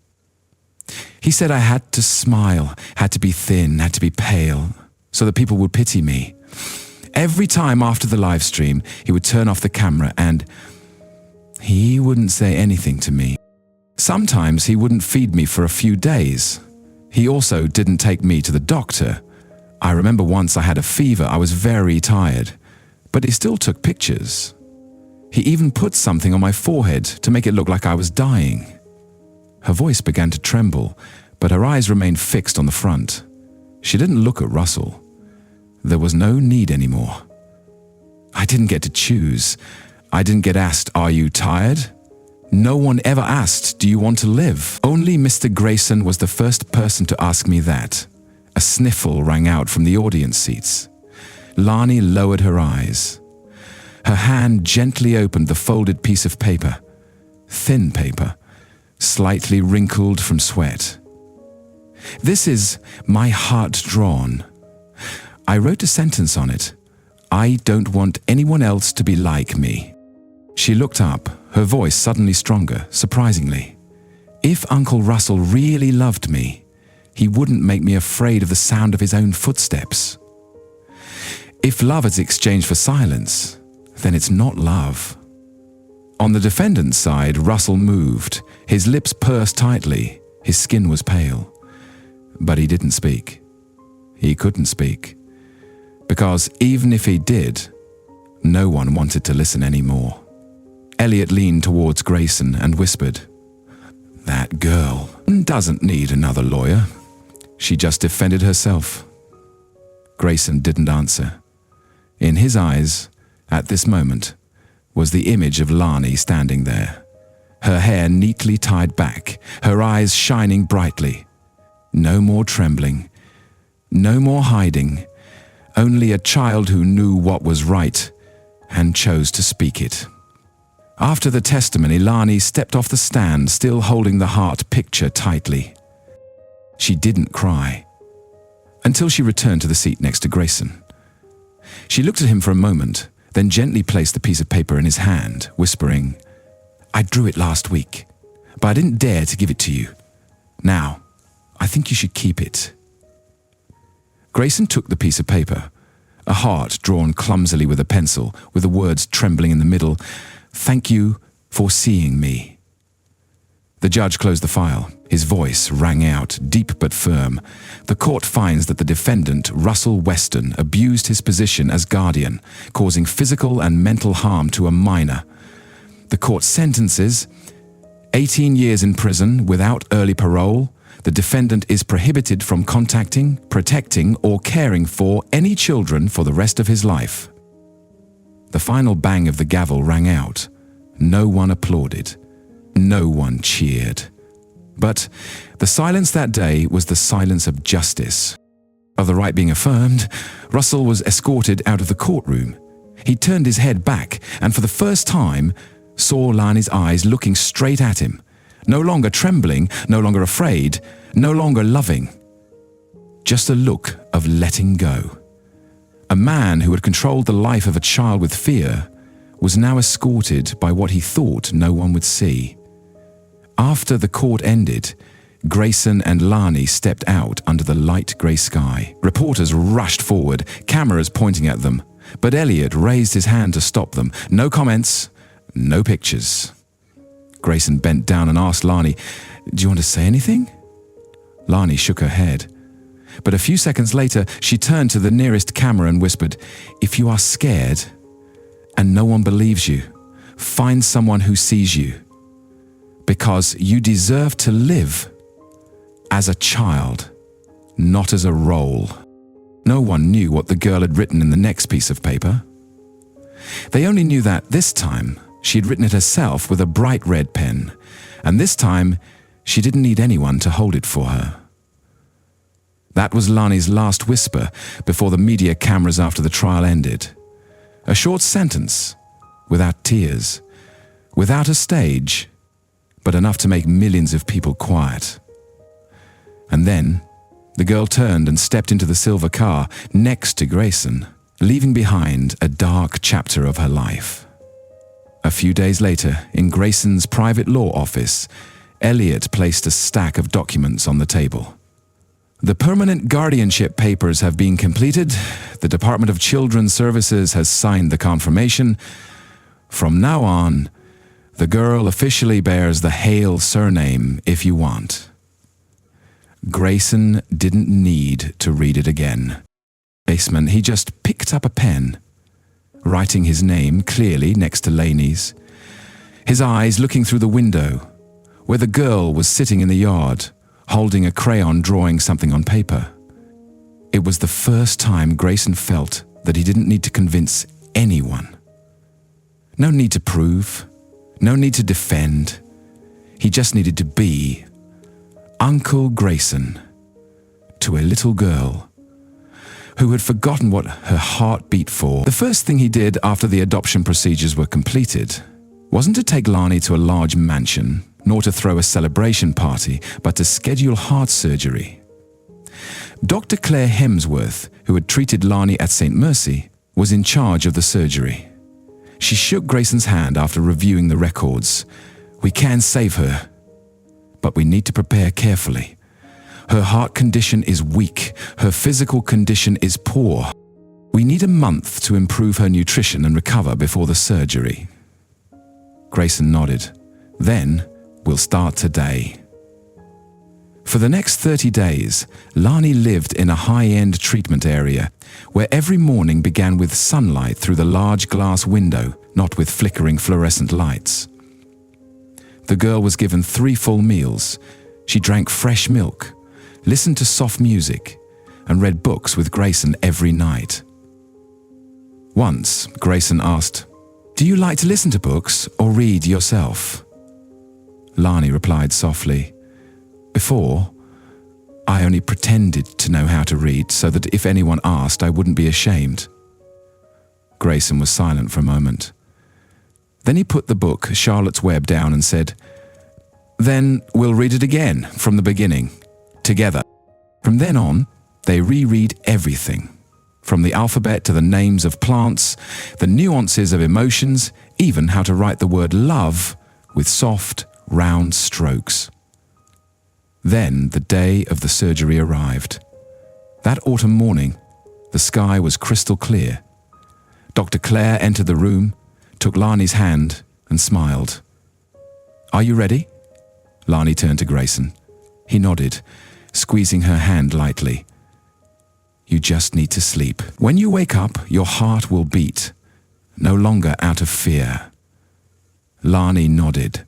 He said I had to smile, had to be thin, had to be pale, so that people would pity me. Every time after the live stream, he would turn off the camera and he wouldn't say anything to me. Sometimes he wouldn't feed me for a few days. He also didn't take me to the doctor. I remember once I had a fever, I was very tired, but he still took pictures. He even put something on my forehead to make it look like I was dying." Her voice began to tremble, but her eyes remained fixed on the front. She didn't look at Russell. There was no need anymore. I didn't get to choose. I didn't get asked, "Are you tired?" No one ever asked, "Do you want to live?" Only Mr. Grayson was the first person to ask me that. A sniffle rang out from the audience seats. Lani lowered her eyes. Her hand gently opened the folded piece of paper. Thin paper, slightly wrinkled from sweat. "This is my heart drawn. I wrote a sentence on it. I don't want anyone else to be like me." She looked up, her voice suddenly stronger, surprisingly. "If Uncle Russell really loved me, he wouldn't make me afraid of the sound of his own footsteps. If love is exchanged for silence, then it's not love." On the defendant's side, Russell moved, his lips pursed tightly, his skin was pale. But he didn't speak. He couldn't speak. Because even if he did, no one wanted to listen anymore. Elliot leaned towards Grayson and whispered, "That girl doesn't need another lawyer. She just defended herself." Grayson didn't answer. In his eyes, at this moment, was the image of Lani standing there, her hair neatly tied back, her eyes shining brightly. No more trembling, no more hiding, only a child who knew what was right and chose to speak it. After the testimony, Lani stepped off the stand, still holding the heart picture tightly. She didn't cry, until she returned to the seat next to Grayson. She looked at him for a moment, then gently placed the piece of paper in his hand, whispering, I drew it last week, but I didn't dare to give it to you. Now, I think you should keep it." Grayson took the piece of paper, a heart drawn clumsily with a pencil, with the words trembling in the middle, "Thank you for seeing me." The judge closed the file. His voice rang out, deep but firm. The court finds that the defendant, Russell Weston, abused his position as guardian, causing physical and mental harm to a minor. The court sentences 18 years in prison without early parole. The defendant is prohibited from contacting, protecting, or caring for any children for the rest of his life. The final bang of the gavel rang out. No one applauded. No one cheered. But the silence that day was the silence of justice. Of the right being affirmed, Russell was escorted out of the courtroom. He turned his head back and for the first time saw Lani's eyes looking straight at him. No longer trembling, no longer afraid, no longer loving. Just a look of letting go. A man who had controlled the life of a child with fear was now escorted by what he thought no one would see. After the court ended, Grayson and Lani stepped out under the light grey sky. Reporters rushed forward, cameras pointing at them, but Elliot raised his hand to stop them. No comments, no pictures. Grayson bent down and asked Lani, "Do you want to say anything?" Lani shook her head. But a few seconds later, she turned to the nearest camera and whispered, "If you are scared and no one believes you, find someone who sees you. Because you deserve to live as a child, not as a role." No one knew what the girl had written in the next piece of paper. They only knew that this time she had written it herself with a bright red pen, and this time she didn't need anyone to hold it for her. That was Lani's last whisper before the media cameras after the trial ended. A short sentence, without tears, without a stage, but enough to make millions of people quiet. And then, the girl turned and stepped into the silver car next to Grayson, leaving behind a dark chapter of her life. A few days later, in Grayson's private law office, Elliot placed a stack of documents on the table. "The permanent guardianship papers have been completed. The Department of Children's Services has signed the confirmation. From now on, the girl officially bears the Hale surname if you want." Grayson didn't need to read it again. Basement, he just picked up a pen, writing his name clearly next to Laney's. His eyes looking through the window, where the girl was sitting in the yard, holding a crayon drawing something on paper. It was the first time Grayson felt that he didn't need to convince anyone. No need to prove. No need to defend. He just needed to be Uncle Grayson to a little girl who had forgotten what her heart beat for. The first thing he did after the adoption procedures were completed wasn't to take Lani to a large mansion, nor to throw a celebration party, but to schedule heart surgery. Dr. Claire Hemsworth, who had treated Lani at St. Mercy, was in charge of the surgery. She shook Grayson's hand after reviewing the records. "We can save her, but we need to prepare carefully. Her heart condition is weak. Her physical condition is poor. We need a month to improve her nutrition and recover before the surgery." Grayson nodded. "Then we'll start today." For the next 30 days, Lani lived in a high-end treatment area, where every morning began with sunlight through the large glass window, not with flickering fluorescent lights. The girl was given 3 full meals. She drank fresh milk, listened to soft music, and read books with Grayson every night. Once, Grayson asked, "Do you like to listen to books or read yourself?" Lani replied softly, "Before, I only pretended to know how to read so that if anyone asked, I wouldn't be ashamed." Grayson was silent for a moment. Then he put the book Charlotte's Web down and said, "Then we'll read it again from the beginning, together." From then on, they reread everything, from the alphabet to the names of plants, the nuances of emotions, even how to write the word love with soft, round strokes. Then the day of the surgery arrived. That autumn morning, the sky was crystal clear. Dr. Clare entered the room, took Lani's hand, and smiled. "Are you ready?" Lani turned to Grayson. He nodded, squeezing her hand lightly. "You just need to sleep. When you wake up, your heart will beat, no longer out of fear." Lani nodded.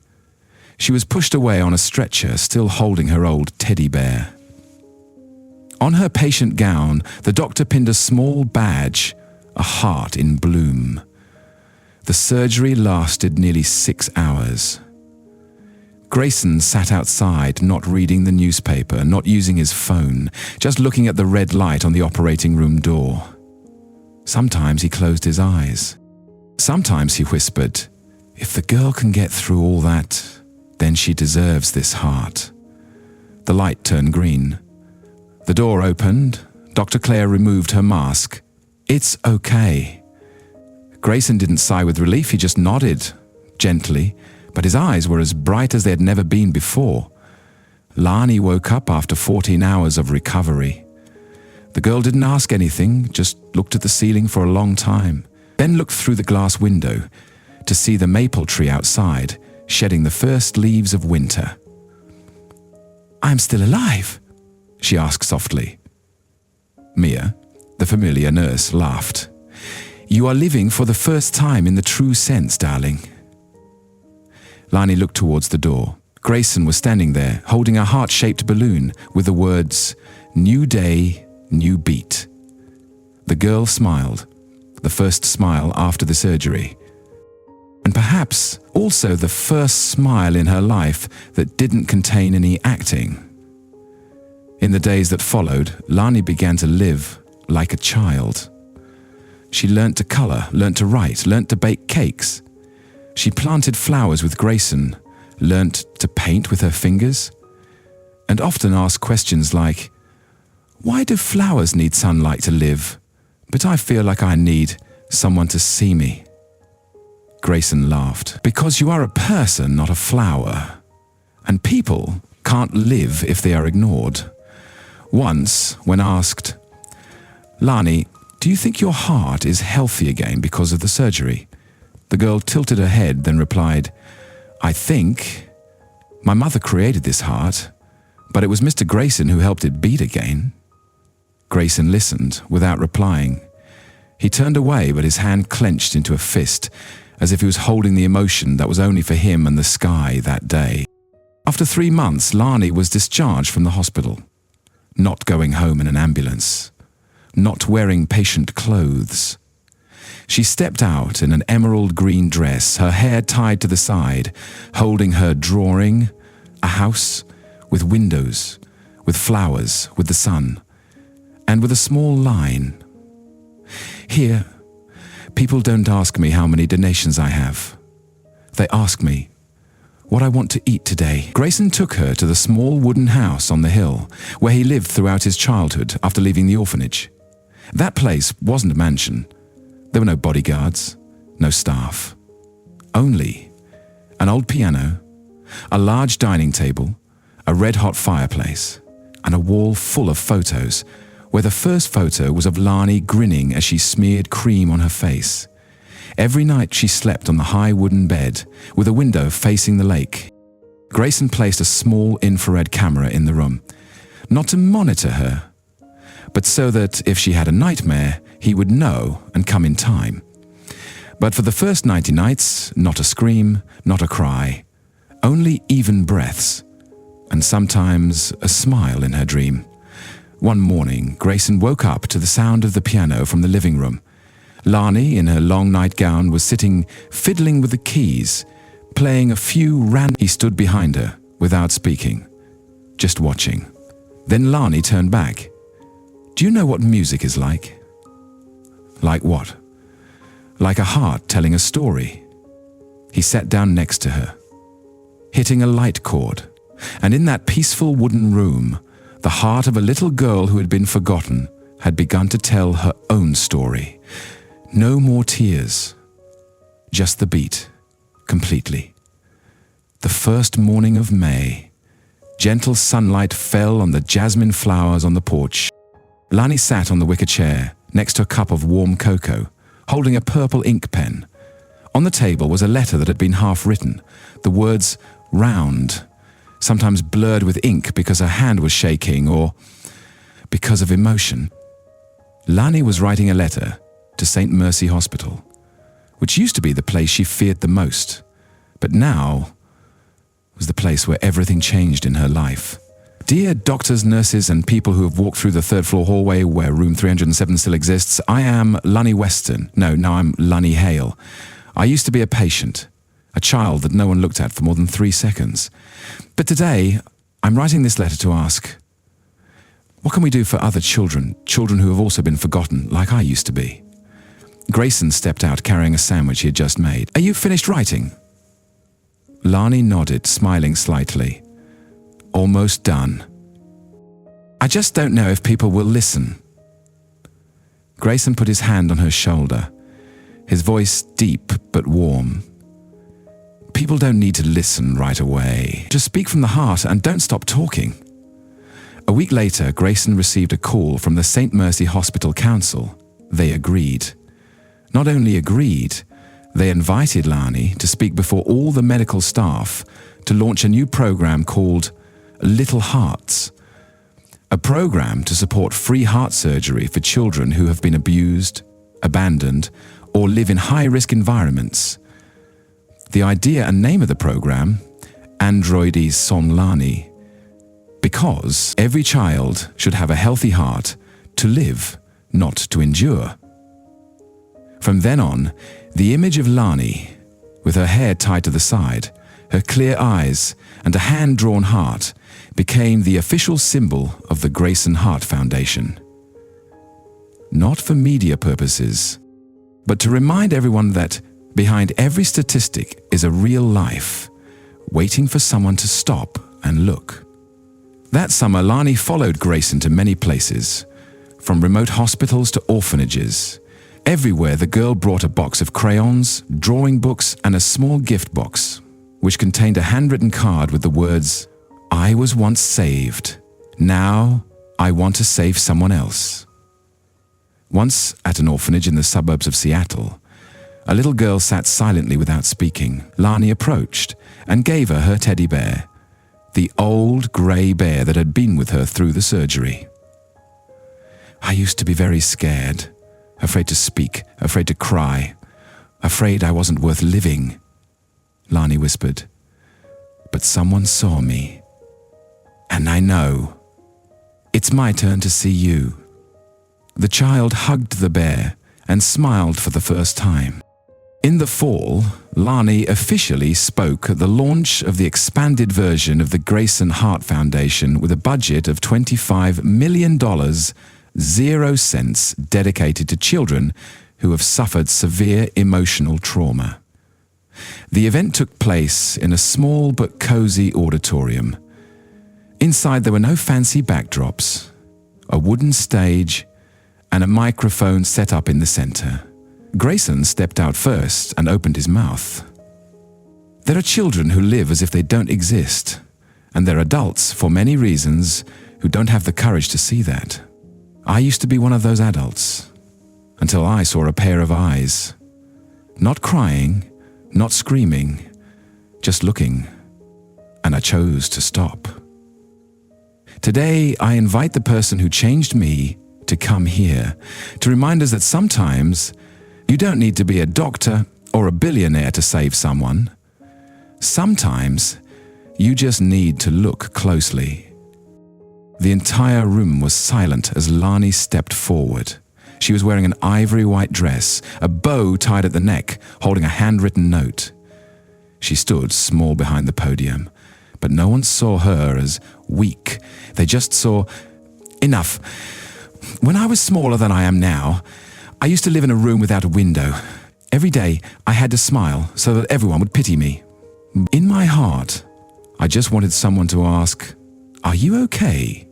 She was pushed away on a stretcher, still holding her old teddy bear. On her patient gown, the doctor pinned a small badge, a heart in bloom. The surgery lasted nearly 6 hours. Grayson sat outside, not reading the newspaper, not using his phone, just looking at the red light on the operating room door. Sometimes he closed his eyes. Sometimes he whispered, "If the girl can get through all that, then she deserves this heart." The light turned green. The door opened. Dr. Clare removed her mask. "It's okay." Grayson didn't sigh with relief, he just nodded, gently, but his eyes were as bright as they had never been before. Lani woke up after 14 hours of recovery. The girl didn't ask anything, just looked at the ceiling for a long time, then looked through the glass window to see the maple tree outside, shedding the first leaves of winter. "I'm still alive?" she asked softly. Mia, the familiar nurse, laughed. "You are living for the first time in the true sense, darling." Lani looked towards the door. Grayson was standing there, holding a heart-shaped balloon with the words, "New day, new beat." The girl smiled, the first smile after the surgery, and perhaps also the first smile in her life that didn't contain any acting. In the days that followed, Lani began to live like a child. She learnt to color, learnt to write, learnt to bake cakes. She planted flowers with Grayson, learnt to paint with her fingers, and often asked questions like, "Why do flowers need sunlight to live, but I feel like I need someone to see me?" Grayson laughed. "Because you are a person, not a flower. And people can't live if they are ignored." Once, when asked, "Lani, do you think your heart is healthy again because of the surgery?" The girl tilted her head, then replied, "I think. My mother created this heart, but it was Mr. Grayson who helped it beat again." Grayson listened, without replying. He turned away, but his hand clenched into a fist, as if he was holding the emotion that was only for him and the sky that day. After 3 months, Lani was discharged from the hospital. Not going home in an ambulance. Not wearing patient clothes. She stepped out in an emerald green dress, her hair tied to the side, holding her drawing, a house with windows, with flowers, with the sun, and with a small line. "Here, people don't ask me how many donations I have. They ask me what I want to eat today." Grayson took her to the small wooden house on the hill, where he lived throughout his childhood after leaving the orphanage. That place wasn't a mansion. There were no bodyguards, no staff. Only an old piano, a large dining table, a red-hot fireplace, and a wall full of photos, where the first photo was of Lani grinning as she smeared cream on her face. Every night she slept on the high wooden bed, with a window facing the lake. Grayson placed a small infrared camera in the room, not to monitor her, but so that if she had a nightmare, he would know and come in time. But for the first 90 nights, not a scream, not a cry, only even breaths, and sometimes a smile in her dream. One morning, Grayson woke up to the sound of the piano from the living room. Lani, in her long nightgown, was sitting fiddling with the keys, playing a few random. He stood behind her, without speaking, just watching. Then Lani turned back. "Do you know what music is like?" "Like what?" "Like a heart telling a story." He sat down next to her, hitting a light chord, and in that peaceful wooden room, the heart of a little girl who had been forgotten had begun to tell her own story. No more tears, just the beat, completely. The first morning of May. Gentle sunlight fell on the jasmine flowers on the porch. Lani sat on the wicker chair, next to a cup of warm cocoa, holding a purple ink pen. On the table was a letter that had been half written, the words round, sometimes blurred with ink because her hand was shaking or because of emotion. Lani was writing a letter to St. Mercy Hospital, which used to be the place she feared the most, but now was the place where everything changed in her life. Dear doctors, nurses, and people who have walked through the third-floor hallway where room 307 still exists, I am Lani Weston. No, now I'm Lani Hale. I used to be a patient, a child that no one looked at for more than 3 seconds. But today, I'm writing this letter to ask, what can we do for other children who have also been forgotten, like I used to be? Grayson stepped out carrying a sandwich he had just made. Are you finished writing? Lani nodded, smiling slightly. Almost done. I just don't know if people will listen. Grayson put his hand on her shoulder, his voice deep but warm. People don't need to listen right away. Just speak from the heart and don't stop talking. A week later, Grayson received a call from the St. Mercy Hospital Council. They agreed. Not only agreed, they invited Lani to speak before all the medical staff to launch a new program called Little Hearts, a program to support free heart surgery for children who have been abused, abandoned, or live in high-risk environments. The idea and name of the program, Androides Som Lani, because every child should have a healthy heart to live, not to endure. From then on, the image of Lani, with her hair tied to the side, her clear eyes, and a hand-drawn heart, became the official symbol of the Grayson Heart Foundation. Not for media purposes, but to remind everyone that behind every statistic is a real life, waiting for someone to stop and look. That summer, Lani followed Grayson to many places, from remote hospitals to orphanages. Everywhere, the girl brought a box of crayons, drawing books, and a small gift box, which contained a handwritten card with the words, I was once saved. Now I want to save someone else. Once, at an orphanage in the suburbs of Seattle, a little girl sat silently without speaking. Lani approached and gave her her teddy bear, the old grey bear that had been with her through the surgery. I used to be very scared, afraid to speak, afraid to cry, afraid I wasn't worth living, Lani whispered. But someone saw me. And I know. It's my turn to see you. The child hugged the bear and smiled for the first time. In the fall, Lani officially spoke at the launch of the expanded version of the Grayson Heart Foundation with a budget of $25 million, 0 cents dedicated to children who have suffered severe emotional trauma. The event took place in a small but cozy auditorium. Inside there were no fancy backdrops, a wooden stage, and a microphone set up in the center. Grayson stepped out first and opened his mouth. There are children who live as if they don't exist, and there are adults, for many reasons, who don't have the courage to see that. I used to be one of those adults, until I saw a pair of eyes. Not crying, not screaming, just looking, and I chose to stop. Today, I invite the person who changed me to come here, to remind us that sometimes you don't need to be a doctor or a billionaire to save someone. Sometimes you just need to look closely. The entire room was silent as Lani stepped forward. She was wearing an ivory white dress, a bow tied at the neck, holding a handwritten note. She stood small behind the podium, but no one saw her as weak. They just saw, enough. When I was smaller than I am now, I used to live in a room without a window. Every day, I had to smile so that everyone would pity me. In my heart, I just wanted someone to ask, "Are you okay?"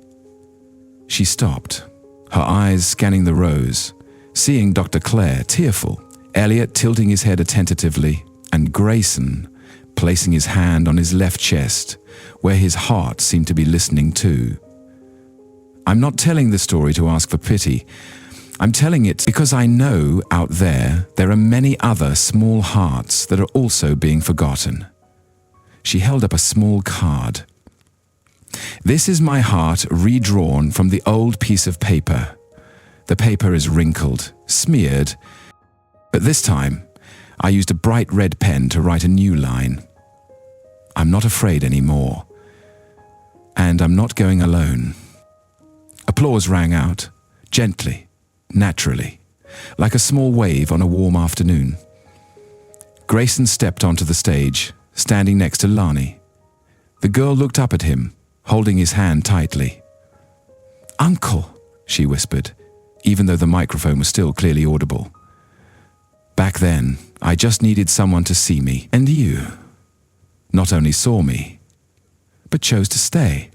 She stopped, her eyes scanning the rows, seeing Dr. Claire tearful, Elliot tilting his head attentively, and Grayson placing his hand on his left chest, where his heart seemed to be listening too. I'm not telling the story to ask for pity. I'm telling it because I know out there are many other small hearts that are also being forgotten. She held up a small card. This is my heart redrawn from the old piece of paper. The paper is wrinkled, smeared, but this time I used a bright red pen to write a new line. I'm not afraid anymore, and I'm not going alone. Applause rang out, gently, naturally, like a small wave on a warm afternoon. Grayson stepped onto the stage, standing next to Lani. The girl looked up at him, holding his hand tightly. "Uncle," she whispered, even though the microphone was still clearly audible. "Back then, I just needed someone to see me, and you not only saw me, but chose to stay."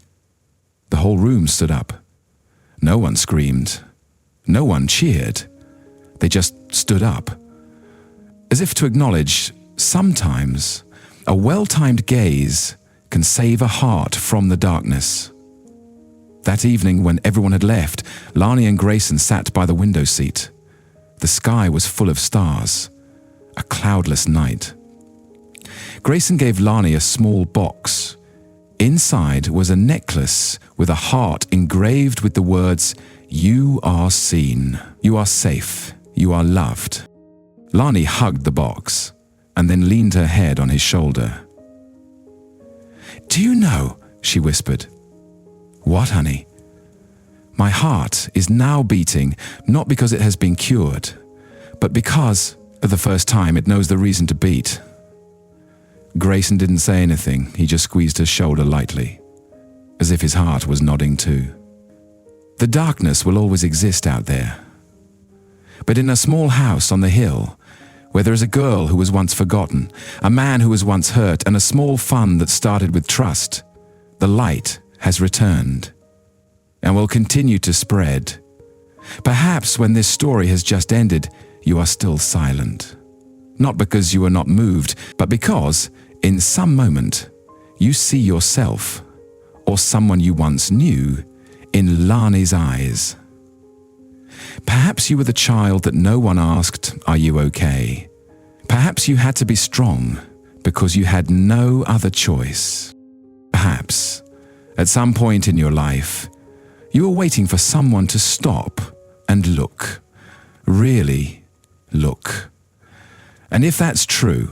The whole room stood up. No one screamed. No one cheered. They just stood up, as if to acknowledge sometimes a well-timed gaze can save a heart from the darkness. That evening, when everyone had left, Lani and Grayson sat by the window seat. The sky was full of stars, a cloudless night. Grayson gave Lani a small box. Inside was a necklace with a heart engraved with the words, "You are seen, you are safe, you are loved." Lani hugged the box and then leaned her head on his shoulder. "Do you know," she whispered. "What, honey?" "My heart is now beating, not because it has been cured, but because, for the first time, it knows the reason to beat." Grayson didn't say anything. He just squeezed her shoulder lightly, as if his heart was nodding too. The darkness will always exist out there. But in a small house on the hill, where there is a girl who was once forgotten, a man who was once hurt, and a small fun that started with trust, the light has returned and will continue to spread. Perhaps when this story has just ended, you are still silent. Not because you are not moved, but because, in some moment, you see yourself, or someone you once knew, in Lani's eyes. Perhaps you were the child that no one asked, "Are you okay?" Perhaps you had to be strong because you had no other choice. Perhaps, at some point in your life, you were waiting for someone to stop and look, really look. And if that's true,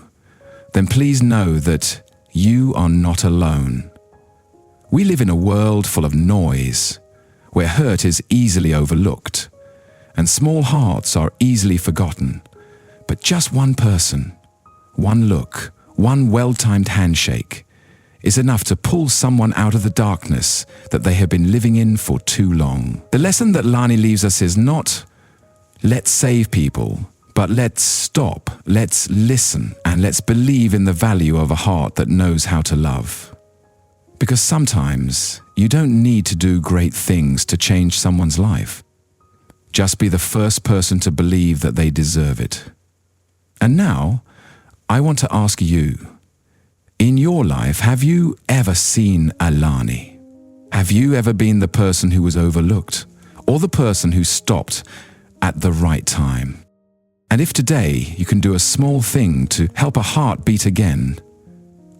then please know that you are not alone. We live in a world full of noise, where hurt is easily overlooked, and small hearts are easily forgotten. But just one person, one look, one well-timed handshake is enough to pull someone out of the darkness that they have been living in for too long. The lesson that Lani leaves us is not, let's save people, but let's stop, let's listen, and let's believe in the value of a heart that knows how to love. Because sometimes you don't need to do great things to change someone's life. Just be the first person to believe that they deserve it. And now, I want to ask you, in your life, have you ever seen a Lani? Have you ever been the person who was overlooked, or the person who stopped at the right time? And if today you can do a small thing to help a heart beat again,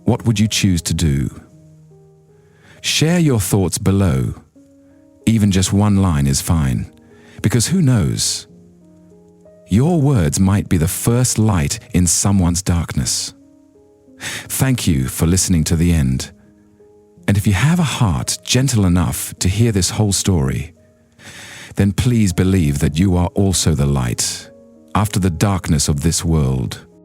what would you choose to do? Share your thoughts below. Even just one line is fine, because who knows? Your words might be the first light in someone's darkness. Thank you for listening to the end. And if you have a heart gentle enough to hear this whole story, then please believe that you are also the light after the darkness of this world.